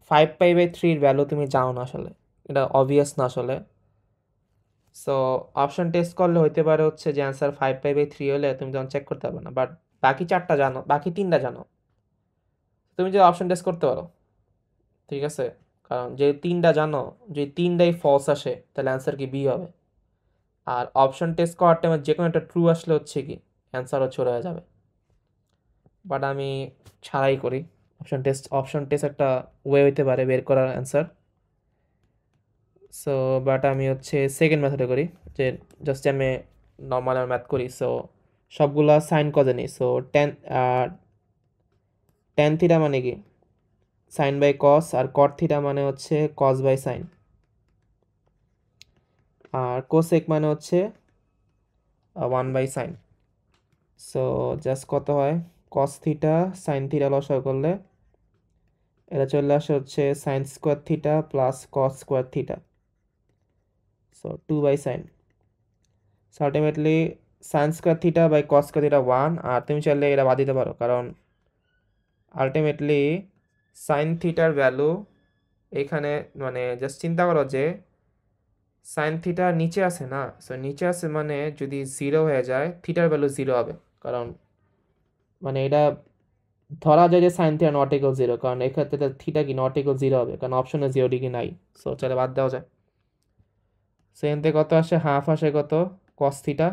A: 5π/3 এর ভ্যালু তুমি জানো না আসলে, এটা অবভিয়াস না আসলে। সো অপশন টেস্ট করলে হইতে পারে হচ্ছে যে অ্যান্সার 5π/3 হলে তুমি তখন চেক করতে পারবে না, বাট বাকি 4টা জানো, বাকি 3টা জানো, তুমি যে অপশন টেস্ট করতে পারো, ঠিক আছে? কারণ যে 3টা জানো, যে 3টাই ফলস আসে তাহলে অ্যান্সার কি বি হবে। আর অপশন টেস্ট করার টাইমে যে কোনো একটা ট্রু আসলে হচ্ছে কি অ্যান্সারও চলে হয়ে যাবে, বাট আমি ছাড়াই করি। অপশন টেস্ট একটা ওয়ে হইতে পারে বের করার অ্যান্সার। সো বাট আমি হচ্ছে সেকেন্ড মেথডে করি, যে জাস্ট আমি নর্মাল ম্যাথ করি। সো সবগুলা সাইন কজে নিই। সো ট্যান থিটা মানে কি সাইন বাই কস, আর কট থিটা মানে হচ্ছে কস বাই সাইন, আর কোসেক মানে হচ্ছে 1/sin। সো জাস্ট কত হয়, কস থিটা সাইন থিটা লসাগু করলে এটা চলে আসে হচ্ছে sine square theta plus cos square theta, so 2/sin। So ultimately sine square theta by cos square theta 1, আর তুমি চাইলে এটা বাদ দিতে পারো, কারণ আলটিমেটলি সাইন থিটার ভ্যালু এখানে, মানে জাস্ট চিন্তা করো যে সাইন থিটা নিচে আছে না, সো নিচে আছে মানে যদি 0 হয়ে যায় থিটার ভ্যালু 0 হবে, কারণ মানে এটা ধরা যায় যে সাইন থিটা নট ইকুয়াল 0, কারণ এক্ষেত্রে থিটা কি নট ইকুয়াল 0 হবে, কারণ অপশনে 0 ডিগ্রি নাই। সো চলে বাদ দেওয়া যায়। সো এখান থেকে কত আসে, হাফ আসে কত cos theta.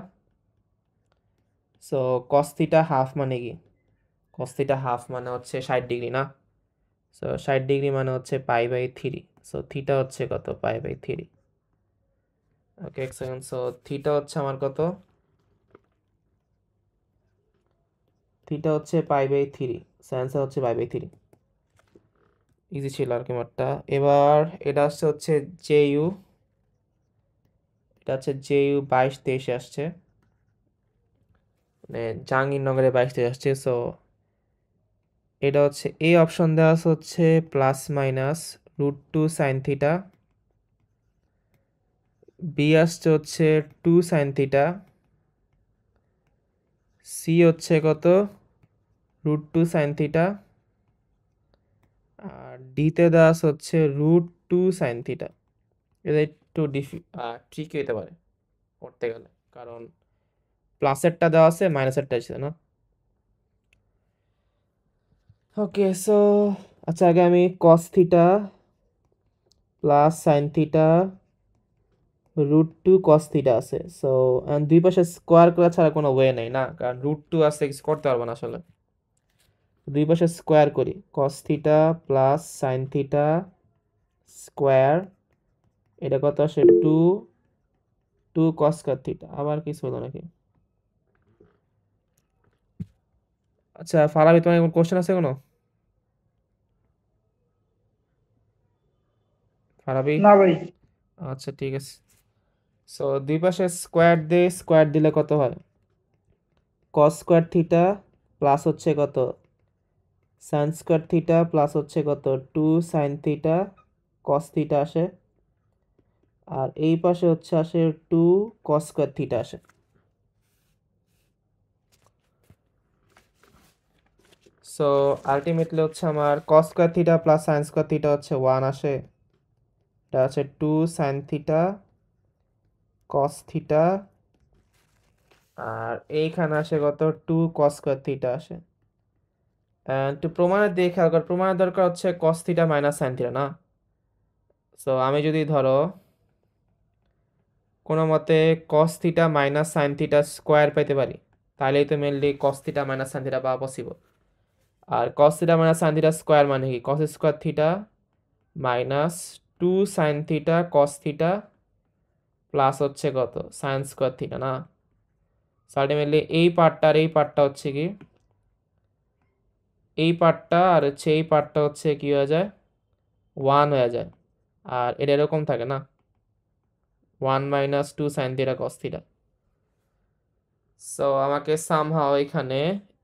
A: So cos theta half মানে কি, কস থিটা হাফ মানে হচ্ছে 60 ডিগ্রি না। সো 60 ডিগ্রি মানে হচ্ছে π/3। সো থিটা হচ্ছে কত, π/3। ওকে এক সেকেন্ড। সো থিটা হচ্ছে আমার কত, থিটা হচ্ছে π/3। সো অ্যান্সার হচ্ছে π/3। ইজি ছিল আর কি মারটা। এবার এটা আসছে হচ্ছে জে এটা হচ্ছে জে ইউ 22-23 আসছে, মানে জাহাঙ্গীরনগরে 22-23 আসছে। সো এটা হচ্ছে এই অপশন দেওয়া আছে হচ্ছে +-√2 সাইন থিটা, বি আসছে হচ্ছে 2 সাইন থিটা, সি হচ্ছে কত √2 সাইন থিটা, আর ডিতে দেওয়া আছে হচ্ছে √2 সাইন থিটা। এটা একটু ট্রিকি হতে পারে করতে গেলে, কারণ প্লাসেরটা দেওয়া আছে মাইনাসেরটা আছে না। ওকে সো আচ্ছা, আগে আমি কস theta plus sine theta √2 cos theta আছে। সো দুই পাশে স্কোয়ার করা ছাড়া কোনো ওয়ে নেই না, কারণ √2 আছে, কিছু করতে পারবো না আসলে। দুই পাশে স্কোয়ার করি, কস theta plus sign theta square, এটা কত আসে 2 কস স্কোয়ার থিটা। আবার কিছু হলো নাকি? আচ্ছা ফারাবি, তোমার কোনো কোশ্চেন আছে কোনো? ফারাবি?
B: না ভাই,
A: আচ্ছা ঠিক আছে। সো দুই পাশে স্কোয়ার দিলে কত হয়, কস স্কোয়ার থিটা প্লাস হচ্ছে কত সাইন স্কোয়ার থিটা প্লাস হচ্ছে কত 2 সাইন থিটা কস থিটা আসে, আর এই পাশে হচ্ছে আসে 2 কস স্কোয়ার থিটা আসে। সো আলটিমেটলি হচ্ছে আমার কস square theta plus sign square theta হচ্ছে 1 আসে, এটা হচ্ছে 2 সাইন থিটা কস থিটা, আর এইখানে আসে কত 2 কস স্কোয়ার থিটা আসে। একটু প্রমাণের দিয়ে খেয়াল কর, প্রমাণের দরকার হচ্ছে cos theta minus sine theta না। সো আমি যদি ধরো কোনো মতে cos theta minus sine theta square পেতে পারি, তাহলেই তো mainly cos theta minus sine theta পাওয়া পসিবল। আর cos theta minus sine theta square মানে কি, cos square theta minus 2 sine theta cos theta plus হচ্ছে কত সাইন স্কোয়ার থিটা না। আলটিমেটলি এই পার্টটা আর এই পার্টটা হচ্ছে কি, এই পার্টটা আর হচ্ছে এই পার্টটা হচ্ছে কি হয়ে যায় 1 হয়ে যায়, আর এটা এরকম থাকে না 1 - 2 sine theta cos theta. So আমাকে সামহাও এখানে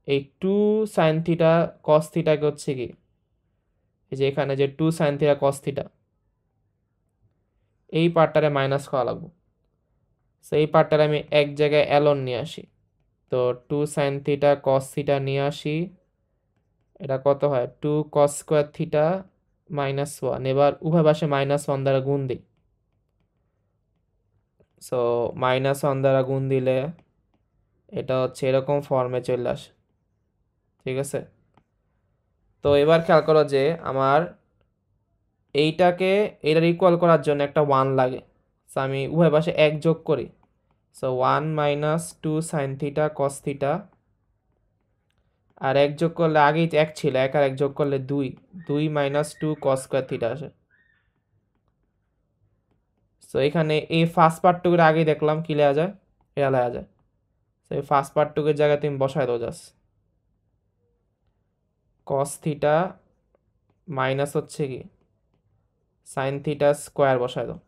A: এই 2 সাইন থিটা কস থিটাকে হচ্ছে কি, এই যে এখানে যে 2 সাইন থিটা কস থিটা এই পার্টটারে মাইনাস করা লাগবে। সো এই পার্টটারে আমি এক জায়গায় অ্যালন নিয়ে আসি, তো 2 সাইন থিটা কস থিটা নিয়ে আসি, এটা কত হয় 2 কস স্কোয়ার থিটা -1 এবার উভয় পাশে -1 দ্বারা গুণ দিই সো -1 দ্বারা গুণ দিলে এটা হচ্ছে এরকম ফর্মে চলে আসে ঠিক আছে তো এবার খেয়াল করো যে আমার এইটাকে এটার ইকুয়াল করার জন্য একটা 1 লাগে সো আমি উভয় পাশে 1 যোগ করি so 1 - 2 sin theta cos theta আর 1 যোগ করলে আগেই 1 ছিল 1 আর 1 যোগ করলে 2 2 - 2 cos স্কয়ার থিটা আসে সো এখানে এই ফার্স্ট পার্টটুকুর আগেই দেখলাম কি লেয়া যায় এটা লেয়া যায় সো এই ফার্স্ট পার্টটুকুর জায়গায় তুমি বসায় দাও জাস্ট cos থিটা মাইনাস হচ্ছে কি sin থিটা স্কয়ার বসায় দাও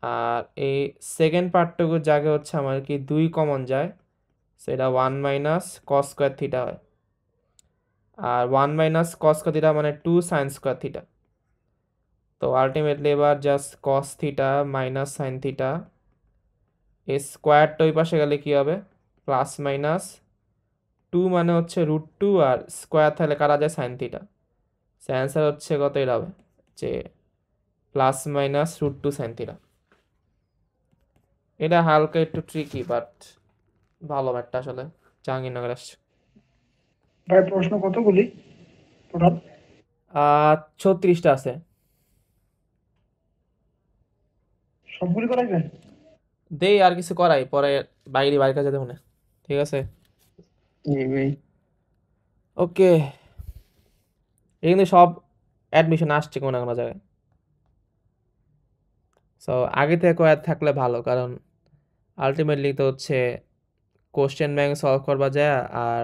A: আর এই সেকেন্ড পার্টটুকুর জায়গায় হচ্ছে আমার কি 2 কমন যায় সেটা 1 - cos স্কয়ার থিটা হয় আর 1 - cos স্কয়ার থিটা মানে 2 sin স্কয়ার থিটা তো আলটিমেটলি এবার just cos theta minus sin theta এই স্কয়ারটা ওই পাশে গেলে কি হবে প্লাস মাইনাস 2 মানে হচ্ছে √2 আর স্কয়ার তাহলে কাটা যায় sin থিটা সো অ্যান্সার হচ্ছে কত এটা হবে যে প্লাস মাইনাস √2 sin থিটা এটা হালকা একটু ট্রিকি বাট ভালো ম্যাথটা আসলে জাহাঙ্গীরনগর আসছে
B: ভাই প্রশ্ন কতগুলি টোটাল
A: 36টা আছে
B: সবগুলি করাইবেন
A: দেই আর কিছু করাই পরে বাইরে কাছে যেতে মনে ঠিক আছে
C: জি ভাই
A: ওকে এই কিন্তু সব অ্যাডমিশন আসছে কোনো না কোনো জায়গায় সো আগে থেকে কয়েক থাকলে ভালো কারণ আলটিমেটলি তো হচ্ছে কোশ্চেন ব্যাংক সলভ করবা যায় আর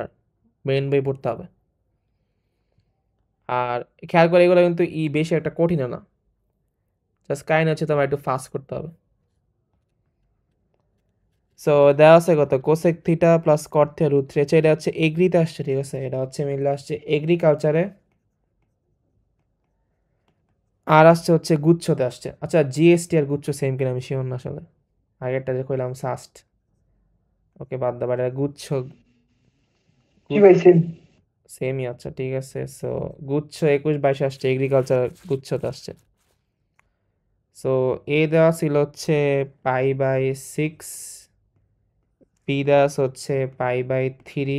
A: মেইন বই পড়তে হবে আর খেয়াল করে এগুলো কিন্তু বেশি একটা কঠিনও না জাস্ট কাইন্ড হচ্ছে তোমার একটু ফাস্ট করতে হবে সো দেওয়া আছে কত cosec theta plus cot theta √3 এটা হচ্ছে এগ্রিতে আসছে ঠিক আছে এটা হচ্ছে মিলে আসছে এগ্রিকালচারে আর আসছে হচ্ছে গুচ্ছতে আসছে আচ্ছা জিএসটি আর গুচ্ছ সেম কিনা আমি শিওর না আসলে আগেরটা যে কইলাম সাস্ট ওকে বাদ দাও এটা গুচ্ছ
B: কি ভাই সেম
A: সেমই আচ্ছা ঠিক আছে সো গুচ্ছ 21-22 আসছে এগ্রিকালচার গুচ্ছতে আসছে সো এ দেওয়া ছিল হচ্ছে π/6 বি দেওয়া হচ্ছে π/3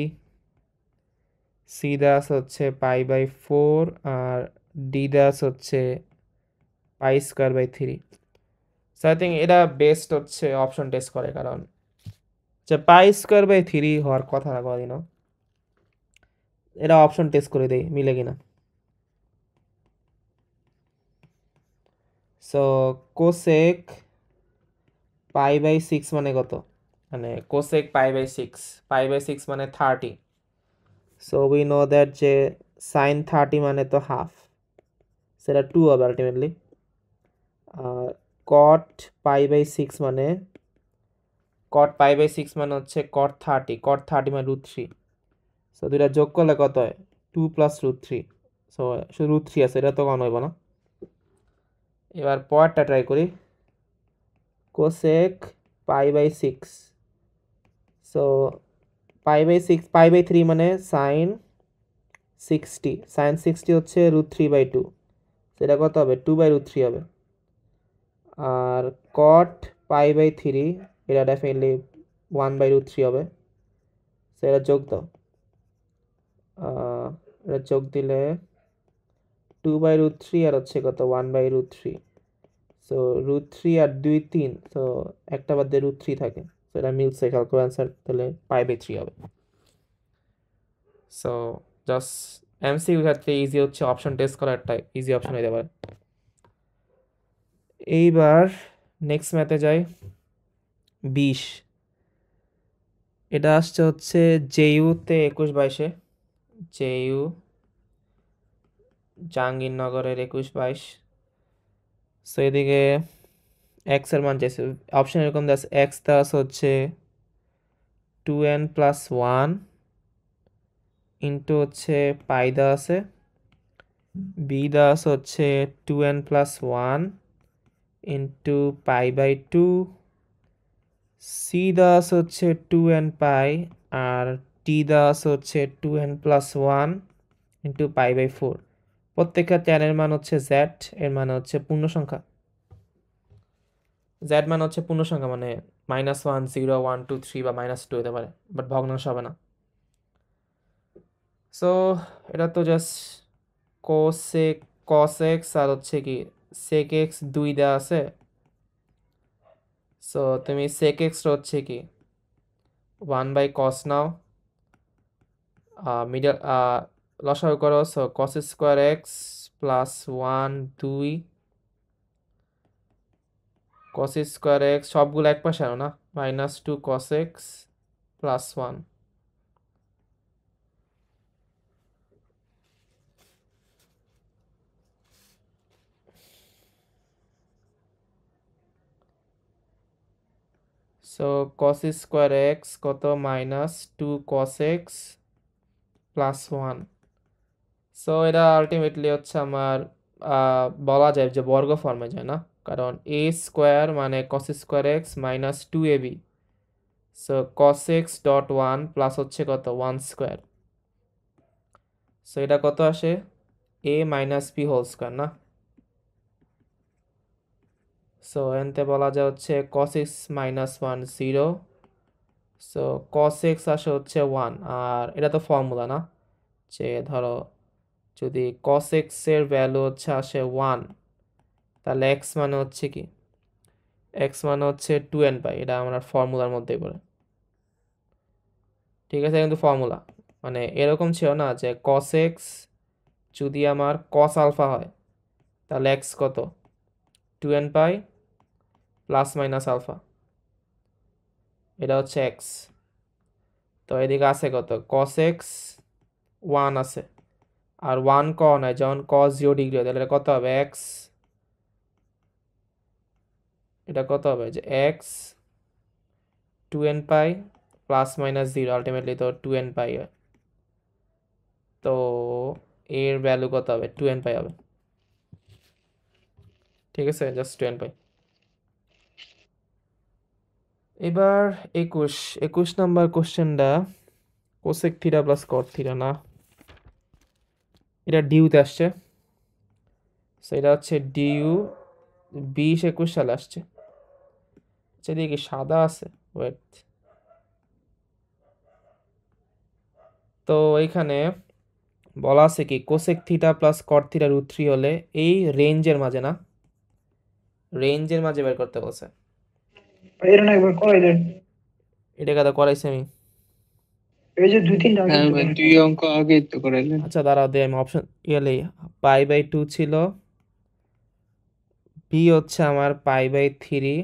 A: সি দেওয়া হচ্ছে π/4 আর ডি দেওয়া হচ্ছে π²/3 সো আই থিঙ্ক এটা বেস্ট হচ্ছে অপশন টেস্ট করে কারণ যে π²/3 হওয়ার কথা না কোনোদিনও এটা অপশন টেস্ট করে দেই মিলে কিনা সো কোসেক π/6 মানে কত মানে কোসেক π/6 π/6 মানে 30 সো উই নো দ্যাট যে sin 30 মানে তো হাফ সেটা 2 হবে আলটিমেটলি আর cot π/6 মানে cot π/6 মানে হচ্ছে cot 30 মানে √3 সো দুইটা যোগ করলে কত হয় 2 + √3 সো শুধু √3 আছে এটা তো কম হইব না এবার পরেরটা ট্রাই করি কোসেক π/6 সো π/6 π/3 মানে sin 60 হচ্ছে √3/2 সেটা কত হবে 2/√3 হবে আর cot π/3 এটা ডেফিনেটলি 1/√3 হবে সেটা যোগ দাও এটা যোগ দিলে 2/√3 আর হচ্ছে কত 1/√3 সো √3 আর 2 3 সো একটা বাদ দিয়ে √3 থাকে সো এটা মিলছে খেয়াল করে অ্যান্সার তাহলে π/3 হবে সো জাস্ট এমসিকিউ ক্ষেত্রে ইজি হচ্ছে অপশন টেস্ট করা একটা ইজি অপশন হইতে পারে এইবার নেক্সট ম্যাথে যাই 20 এটা আসছে হচ্ছে জেইউতে 21-22 জেইউ জাহাঙ্গীরনগরের 21-22 সো এদিকে এক্স এর মান চাইছে অপশন এরকম দেওয়া এক্স দেওয়া হচ্ছে 2n + 1 ইন্টু হচ্ছে পাই দেওয়া আছে বি দেওয়া হচ্ছে 2n + 1 ইন্টু π/2 সি দেওয়া হচ্ছে 2n পাই আর টি দেওয়া হচ্ছে 2n + 1 ইন্টু π/4 প্রত্যেকটা tan এর মান হচ্ছে z, এর মানে হচ্ছে পূর্ণ সংখ্যা। z মানে হচ্ছে পূর্ণ সংখ্যা, মানে -1 0 1 2 3 বা -2 হতে পারে, বাট ভগ্নাংশ হবে না। সো এটা তো জাস্ট cos x আর হচ্ছে কি sec x 2 দেওয়া আছে। সো তুমি sec x হচ্ছে কি 1/cos নাও, মিডল লসাগু করো। So cos square x plus 1 2 cos square x সবগুলো এক পাশে আনো না, -2 cos x plus 1। So cos square x কত, -2 cos x প্লাস 1। সো এটা আলটিমেটলি হচ্ছে আমার বলা যায় যে বর্গ ফর্মে যায় না, কারণ a স্কোয়ার মানে cos square x minus 2ab। So cos x dot 1 plus হচ্ছে কত 1 স্কোয়ার। সো এটা কত আসে, a minus b whole square না। সো এনতে বলা যায় হচ্ছে cos x minus 1 0। So cos x আসে হচ্ছে 1, আর এটা তো ফর্মুলা না, যে ধরো যদি cos x এর ভ্যালু হচ্ছে আসে 1, তাহলে x মানে হচ্ছে কি, x মানে হচ্ছে 2nπ। এটা আমার ফর্মুলার মধ্যেই পড়ে, ঠিক আছে। কিন্তু ফর্মুলা মানে এরকম ছিল না যে cos x যদি আমার cos আলফা হয়, তাহলে x কত 2nπ প্লাস মাইনাস আলফা, এটা হচ্ছে x। তো এদিকে আছে কত cos x 1 আছে, আর 1 ক নাই, যখন cos 0 ডিগ্রি হয় তাহলে এটা কত হবে x, এটা কত হবে যে x 2nπ plus minus 0, ultimately তো 2nπ হয়। তো এর ভ্যালু কত হবে 2nπ হবে, ঠিক আছে, জাস্ট 2nπ। এবার 21 নাম্বার কোশ্চেনটা cosec theta plus cot theta না, এটা ডিউতে আসছে। সেটা হচ্ছে ডিউ 20-21 সালে আসছে। সেদিকে কি সাদা আছে, ওয়েট। তো এইখানে বলা আছে কি cosec theta plus cot theta √3 হলে এই রেঞ্জের মাঝে না, রেঞ্জের মাঝে বের করতে বলছে।
B: ভাই এর না একবার করাই দেন,
A: এটা কথা করাইছি আমি।
B: এই যে 2-3টা আগে
C: হ্যাঁ
B: তো
C: ভাই,
B: করাই।
C: 2 অঙ্ক আগেই তো করাইলেন।
A: আচ্ছা দাঁড়াও দে, আমি অপশন ইয়ালে π/2 ছিল, বি হচ্ছে আমার π/3,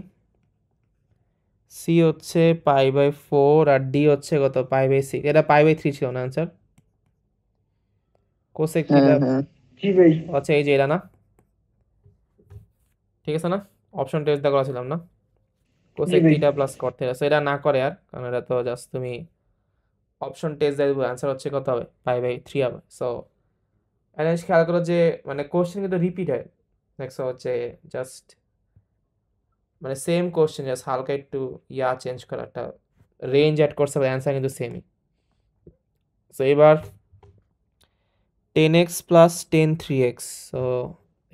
A: সি হচ্ছে π/4, আর ডি হচ্ছে কত π/6। এটা π/3 ছিল না আনসার, কোসেক
C: হ্যাঁ
A: থিটা।
C: হ্যাঁ
B: জি ভাই,
A: আচ্ছা এই যে এটা না, ঠিক আছে না, অপশন টেস্ট করা ছিলাম না,
B: জি
A: কোসেক
B: ভাই।
A: Theta plus cot theta. So এটা না করে আর, কারণ এটা তো জাস্ট তুমি অপশন টেস্ট দিয়ে দেবো, অ্যান্সার হচ্ছে কত হবে π/3 হবে। সো এটা খেয়াল করো যে মানে কোশ্চেন কিন্তু রিপিট হয়, দেখছো হচ্ছে জাস্ট মানে সেম কোশ্চেন, জাস্ট হালকা একটু চেঞ্জ করা, একটা রেঞ্জ অ্যাড করছে, অ্যান্সার কিন্তু সেমই। সো এবার 10x প্লাস 10 3x। সো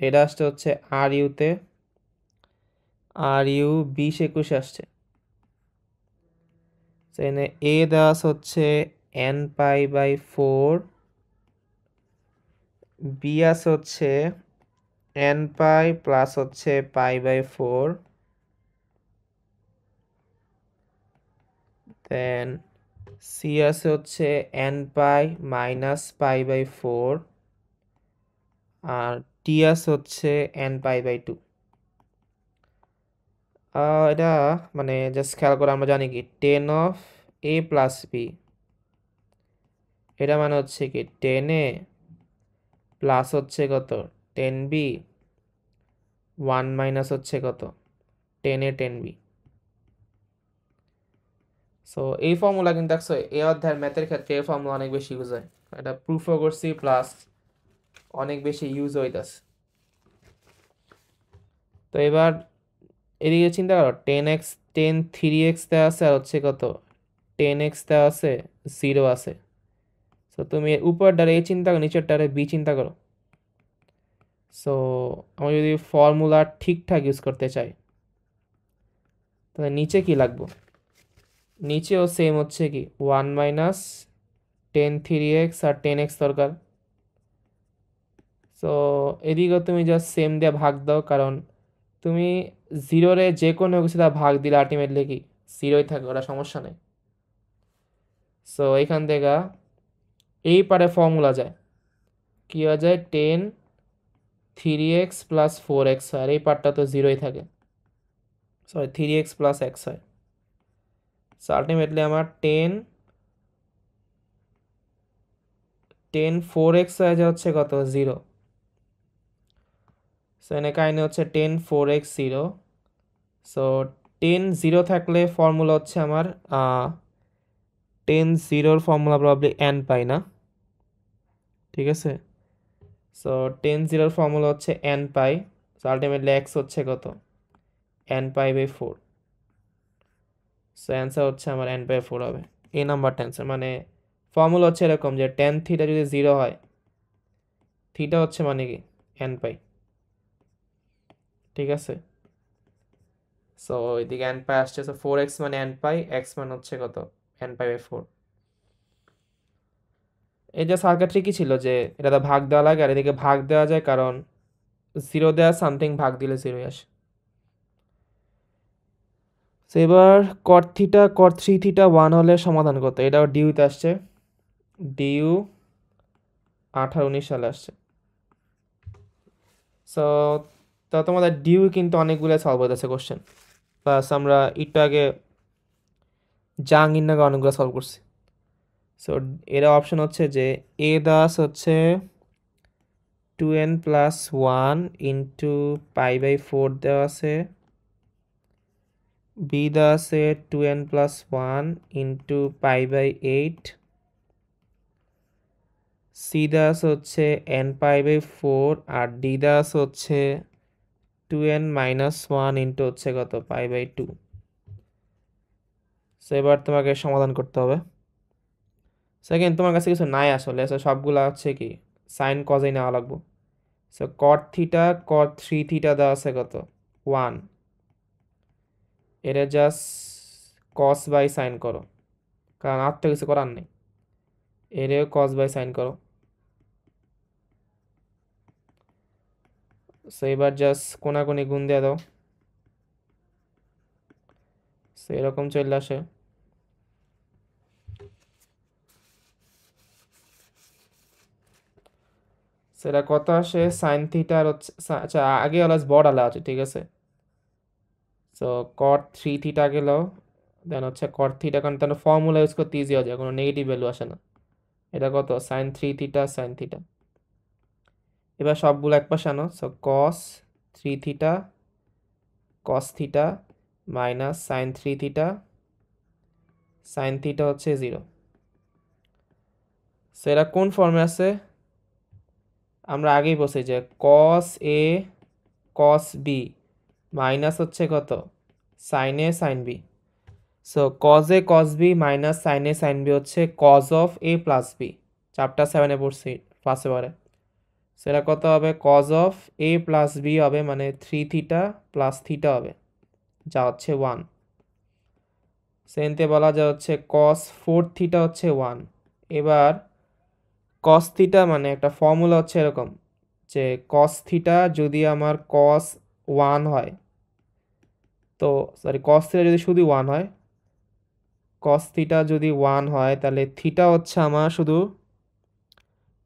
A: এটা আসছে হচ্ছে আর ইউতে, আর ইউ 20-21 আসছে। সো এখানে এ দেওয়া আছে হচ্ছে nπ/4, বি আছে হচ্ছে nπ প্লাস হচ্ছে π/4, দেন সি আছে হচ্ছে nπ মাইনাস π/4, আর টি আছে হচ্ছে nπ/2। এটা মানে জাস্ট খেয়াল করে আমরা জানি কি 10 প্লাস বি, এটা মানে হচ্ছে কি 10a প্লাস হচ্ছে কত 10b, 1 মাইনাস হচ্ছে কত 10a 10b। সো এই ফর্মুলা কিন্তু দেখছো এই অধ্যায়ের ম্যাথের ক্ষেত্রে এই ফর্মুলা অনেক বেশি ইউজ হয়, এটা প্রুফও করছি প্লাস অনেক বেশি ইউজ হইতাছে। তো এবার এদিকে চিন্তা করো 10x 10 3x দেওয়া আছে, আর হচ্ছে কত 10x দেওয়া আছে, 0 আছে। তো তুমি উপরটারে এ চিন্তা করো, নিচেরটারে বি চিন্তা করো। সো আমি যদি ফর্মুলা ঠিকঠাক ইউজ করতে চাই তাহলে নিচে কি লাগবে, নিচেও সেম হচ্ছে কি 1 মাইনাস 10 3x আর 10x দরকার। সো এদিকেও তুমি জাস্ট সেম দিয়ে ভাগ দাও, কারণ তুমি জিরোরে যে কোনো কিছু দ্বারা ভাগ দিলে আলটিমেটলি কি জিরোই থাকে, ওটা সমস্যা নেই। সো এখান থেকে এই পারে ফর্মুলা যায় কি হয়ে যায় 10 3x প্লাস 4x হয়, আর এই পার্টটা তো জিরোই থাকে, সরি 3x প্লাস x হয়। সো আলটিমেটলি আমার 10 4x হয়ে যায় হচ্ছে কত 0। সো এনে কাহিনী হচ্ছে 10 4x 0। সো 10 0 থাকলে ফর্মুলা হচ্ছে আমার 10 0-র ফর্মুলা প্রবাবলি n পাই না, ঠিক আছে। সো 10 0-র ফর্মুলা হচ্ছে n pi. So ultimately x হচ্ছে কত n pi by 4। So answer হচ্ছে আমার n বাই 4 হবে এই নাম্বারটা অ্যান্সার। মানে ফর্মুলা হচ্ছে এরকম যে tan থিটা যদি 0 হয়, থিটা হচ্ছে মানে কি n পাই, ঠিক আছে। সো এদিকে n পাই আসছে, সো 4x মানে n পাই, x মানে হচ্ছে কত n পাই বাই 4। এই যে সার্কিট ট্রিকই ছিল যে এটা ভাগ দেওয়া লাগে, আর এদিকে ভাগ দেওয়া যায় কারণ 0 দেওয়া সামথিং ভাগ দিলে 0 আসে। তো এবার cot থিটা cot 3 থিটা 1 হলে সমাধান করতে, এটাও ডিউতে আসছে, ডিউ 18-19 সালে আসছে। সো তো তোমাদের ডিউ কিন্তু অনেকগুলো সলভ হইতেছে কোশ্চেন, প্লাস আমরা একটু আগে জাং ইন্নাকে অনেকগুলো সলভ করছি। সো এরা অপশন হচ্ছে যে এ দাস হচ্ছে 2n plus 1 into pi by 4 দেওয়া আছে, বি দেওয়া আছে 2n plus 1 into pi by 8, C দাস হচ্ছে n পাই বাই 4, আর ডি দাস হচ্ছে 2n মাইনাস 1 ইন্টু হচ্ছে কত পাই বাই 2। সো এবার তোমাকে সমাধান করতে হবে। সেকেন্ড তোমার কাছে কিছু নাই আসলে, সো সবগুলা হচ্ছে কি সাইন কজেই নেওয়া লাগবে। So cot theta cot 3 theta দেওয়া আছে কত 1, এটা জাস্ট cos বাই সাইন করো, কারণ আর তো কিছু করার নেই, এরেও cos বাই সাইন করো। সো এবার জাস্ট কোনাকুনি গুণ দিয়ে দাও, সো এরকম চলে আসে। সেটা কত আসে সাইন থিটার হচ্ছে আচ্ছা আগে অলওয়েজ বড় আলা আছে, ঠিক আছে। সো cot 3 থিটা গেল, দেন হচ্ছে cot থিটা, কারণ তার ফর্মুলা ইউজ করতে ইজি হয়ে যায়, কোনো নেগেটিভ ভ্যালু আসে না। এটা কত সাইন 3 থিটা সাইন থিটা। এবার সবগুলো একপাশে আনো, so cos 3 theta cos theta minus sign 3 theta sine theta হচ্ছে 0। সো এরা কোন ফর্মে আছে আমরা আগেই বলছি যে cos a cos b minus হচ্ছে কত sine a sine b। So cos a cos b minus sine a sine b হচ্ছে cos of a plus b, chapter 7-এ পড়ছি ফার্স্ট বারে। সেটা কত হবে cos of a plus b হবে, মানে 3 থিটা প্লাস থিটা হবে, যা হচ্ছে 1। সেন্তে বলা যায় হচ্ছে cos 4 থিটা হচ্ছে 1। এবার cos থিটা মানে একটা ফর্মুলা হচ্ছে এরকম যে cos থিটা যদি আমার cos 1 হয়, তো সরি cos থিটা যদি শুধু 1 হয়, cos থিটা যদি 1 হয় তাহলে থিটা হচ্ছে আমার শুধু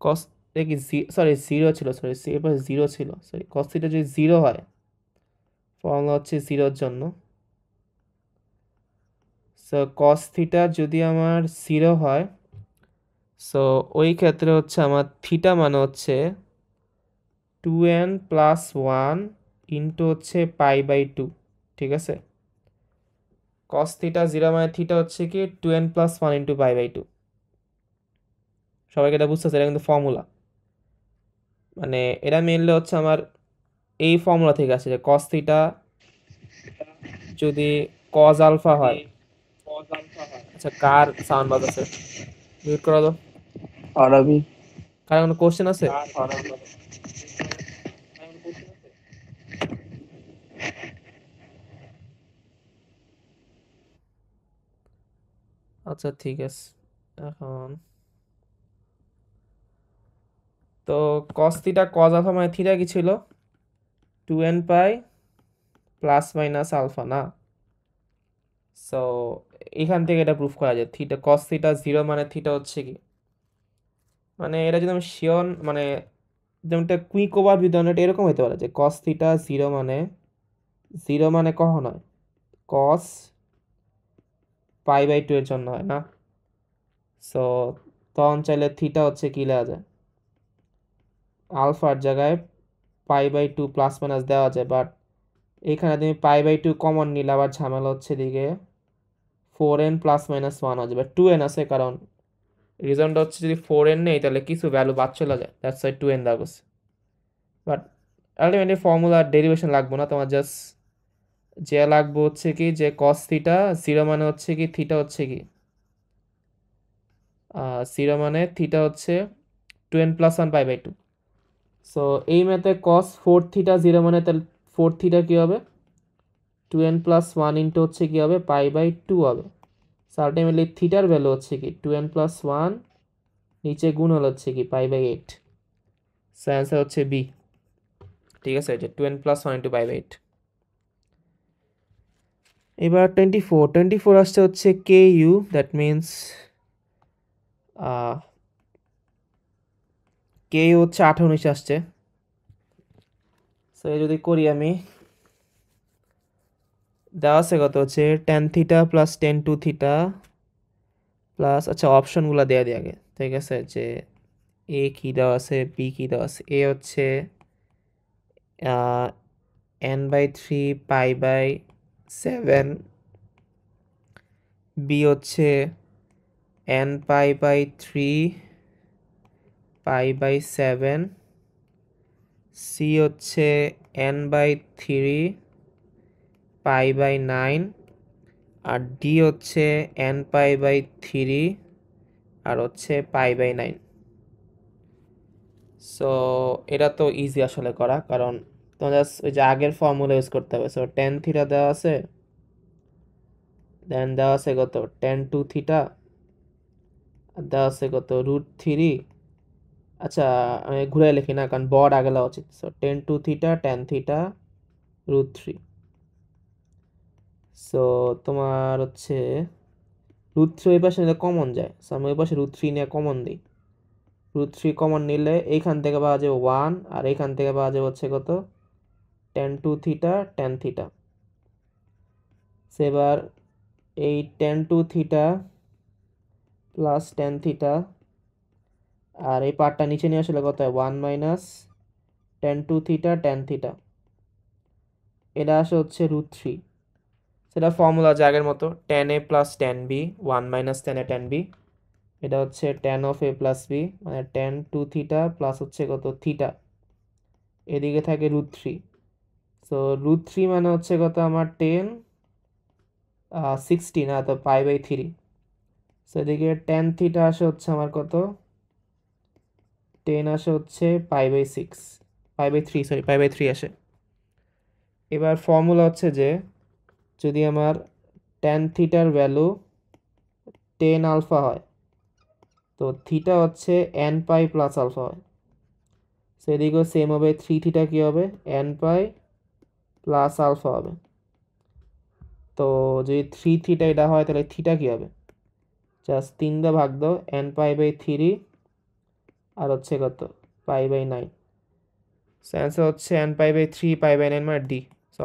A: cos কি সরি 0 ছিল, সরি এবার 0 ছিল, সরি cos থিটা যদি 0 হয় ফর্মুলা হচ্ছে 0-র জন্য। সো cos থিটা যদি আমার 0 হয়, সো ওই ক্ষেত্রে হচ্ছে আমার থিটা মানে হচ্ছে 2n প্লাস 1 ইন্টু হচ্ছে পাই বাই 2, ঠিক আছে। cos থিটা 0 মানে থিটা হচ্ছে কি 2n plus 1 into pi by 2। সবাইকে এটা বুঝতেছে, এটা কিন্তু ফর্মুলা, মানে এটা মেনলি হচ্ছে আমার এই ফর্মুলা থেকে আসে যে cos থিটা যদি cos আলফা হয়। আচ্ছা কার সাউন্ড বাজছে মিউট করে দাও।
C: আরবি
A: কার কোনো কোশ্চেন আছে? আচ্ছা ঠিক আছে। এখন তো cos থিটা cos আলফা মানে থিটা কি ছিল 2n pi plus minus alpha না। সো এখান থেকে এটা প্রুফ করা যায় থিটা cos থিটা 0 মানে থিটা হচ্ছে কি মানে এটা যদি আমি শিওর মানে যেমনটা কুইক ওভার বিধান এটা এরকম হতে পারে যে cos থিটা 0 মানে কখন হয় cos পাই বাই 2 এর জন্য হয় না। সো তখন চাইলে থিটা হচ্ছে কি লেখা যায় আলফার জায়গায় পাই বাই 2 প্লাস মাইনাস দেওয়া যায়, বাট এখানে তুমি পাই বাই 2 কমন নিলে আবার ঝামেলা হচ্ছে দিকে 4n প্লাস মাইনাস 1 হয়ে যাবে 2n আছে, কারণ রিজনটা হচ্ছে যদি 4n নেই তাহলে কিছু ভ্যালু বাদ চলে যায়, দ্যাটস ওয়াই 2n দেওয়া গেছে। বাট আলটিমেটলি ফর্মুলা ডেরিভেশন লাগবে না তোমার, জাস্ট যে লাগবে হচ্ছে কি যে cos থিটা 0 মানে হচ্ছে কি থিটা হচ্ছে কি 0 মানে থিটা হচ্ছে 2n plus 1 pi by 2। So এই ম্যাথে cos 4 থিটা 0 মানে তাহলে 4 থিটা কি হবে 2n প্লাস 1 ইন্টু হচ্ছে কি হবে পাই বাই 2 হবে। সো আলটিমেটলি থিটার ভ্যালু হচ্ছে কি 2n প্লাস 1 নিচে গুণ হলো হচ্ছে কি পাই বাই 8। সো অ্যান্সার হচ্ছে বি। ঠিক আছে, যে 2n plus 1 into pi by 8। এবার 24 আসছে হচ্ছে K U, that means K U হচ্ছে 28 আসছে। সো যদি করি আমি দেওয়া আছে কত হচ্ছে tan theta plus tan 2 theta plus আচ্ছা অপশনগুলো দেওয়া দিয়ে আগে, ঠিক আছে, যে এ কি দেওয়া আছে বি কি দেওয়া আছে। এ হচ্ছে n/3 পাই বাই 7, বি হচ্ছে n pi by 3 pi by 7, C হচ্ছে n/3 পাই বাই 9, আর ডি হচ্ছে n পাই বাই 3 আর হচ্ছে পাই বাই 9। সো এটা তো ইজি আসলে করা, কারণ তোমার জাস্ট ওই যে আগের ফর্মুলা ইউজ করতে হবে। সো tan থিটা দেওয়া আছে, দেন দেওয়া আছে কত tan 2 থিটা, আর দেওয়া আছে কত √3। আচ্ছা আমি ঘুরে লিখি না কারণ বড় আগে লেখা উচিত। So tan 2 theta tan theta √3। So তোমার হচ্ছে √3 ওই পাশে নিলে কমন যায়, সো আমি ওই পাশে √3 নিয়ে কমন দিই। √3 কমন নিলে এইখান থেকে পাওয়া যাবে 1 আর এইখান থেকে পাওয়া যাবে হচ্ছে কত tan 2 থিটা tan থিটা। এবার এই tan 2 theta plus tan theta আর এই পার্টটা নিচে নিয়ে আসলে কত হয় 1 minus tan 2 theta tan theta, এটা আসে হচ্ছে √3। সেটা ফর্মুলা আছে আগের মতো tan a plus tan b 1 minus tan a tan b, এটা হচ্ছে tan of a plus b মানে tan 2 থিটা প্লাস হচ্ছে কত থিটা, এদিকে থাকে √3। সো √3 মানে হচ্ছে কত আমার 16 না তো পাই বাই 3। সো এদিকে tan থিটা আসে হচ্ছে আমার কত 10 আসে হচ্ছে pi by 6 pi by 3 sorry pi by 3 আসে। এবার ফর্মুলা হচ্ছে যে যদি আমার tan থিটার ভ্যালু 10 আলফা হয় তো থিটা হচ্ছে n পাই প্লাস আলফা হয়। সো এদিকেও সেম হবে 3 থিটা কি হবে n পাই প্লাস আলফা হবে। তো যদি 3 থিটা এটা হয় তাহলে থিটা কি হবে জাস্ট 3 দিয়ে ভাগ দাও n পাই বাই 3 আর হচ্ছে কত পাই বাই 9। সো অ্যান্সার হচ্ছে n pi by 3 pi by 9 মানে ডি। সো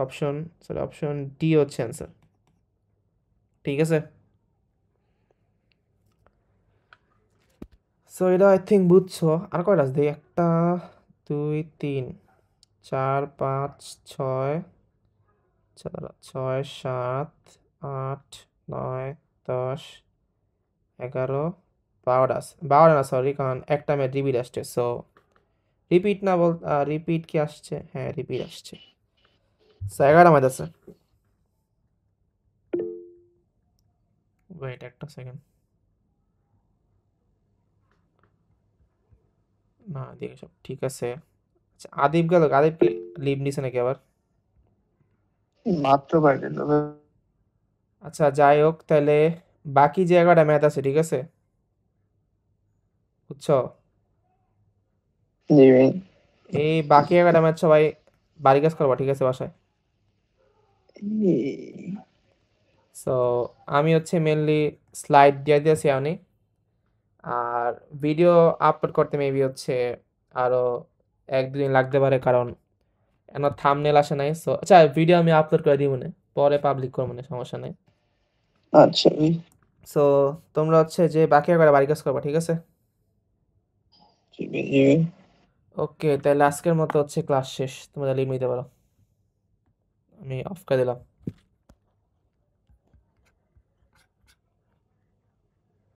A: অপশন ডি হচ্ছে অ্যান্সার। ঠিক আছে, সো এটা আই থিঙ্ক বুঝছো। আর কয়টা আছে দেখি 1 2 3 4 5 6 6 7 8 9 10 11 12টা আছে 12টা না সরি, কারণ একটা ম্যাথ রিপিট আসছে। সো রিপিট না বল রিপিট কি আসছে, হ্যাঁ রিপিট আসছে। সো 11টা ম্যাথ আছে। ওয়েট একটা সেকেন্ড, না দেখে সব ঠিক আছে। আচ্ছা আদিব গেল, আদিব কি লিভ নিছে নাকি আবার?
C: মাত্র পাইলেন তবে
A: আচ্ছা যাই হোক তাহলে বাকি যে 11টা ম্যাথ আছে ঠিক আছে বুঝছো
C: জি ভাই
A: এই বাকি 11টা ম্যাথ সবাই বাড়ি কাজ করবা ঠিক আছে বাসায় সো আমি হচ্ছে মেনলি স্লাইড দিয়ে দিয়েছি আমি আর ভিডিও আপলোড করতে মেবি হচ্ছে আরো 1-2 দিন লাগতে পারে কারণ এখনো থাম্বনেল আসে নাই সো আচ্ছা ভিডিও আমি আপলোড করে দিব না পরে পাবলিক করবো না সমস্যা নাই
C: আচ্ছা ভাই
A: সো তোমরা হচ্ছে যে বাকি 11টা বাড়ি কাজ করবা ঠিক আছে
C: জি ভাই জি ভাই
A: ওকে তাহলে আজকের মতো হচ্ছে ক্লাস শেষ তোমরা লিভ নিতে পারো আমি অফ করে দিলাম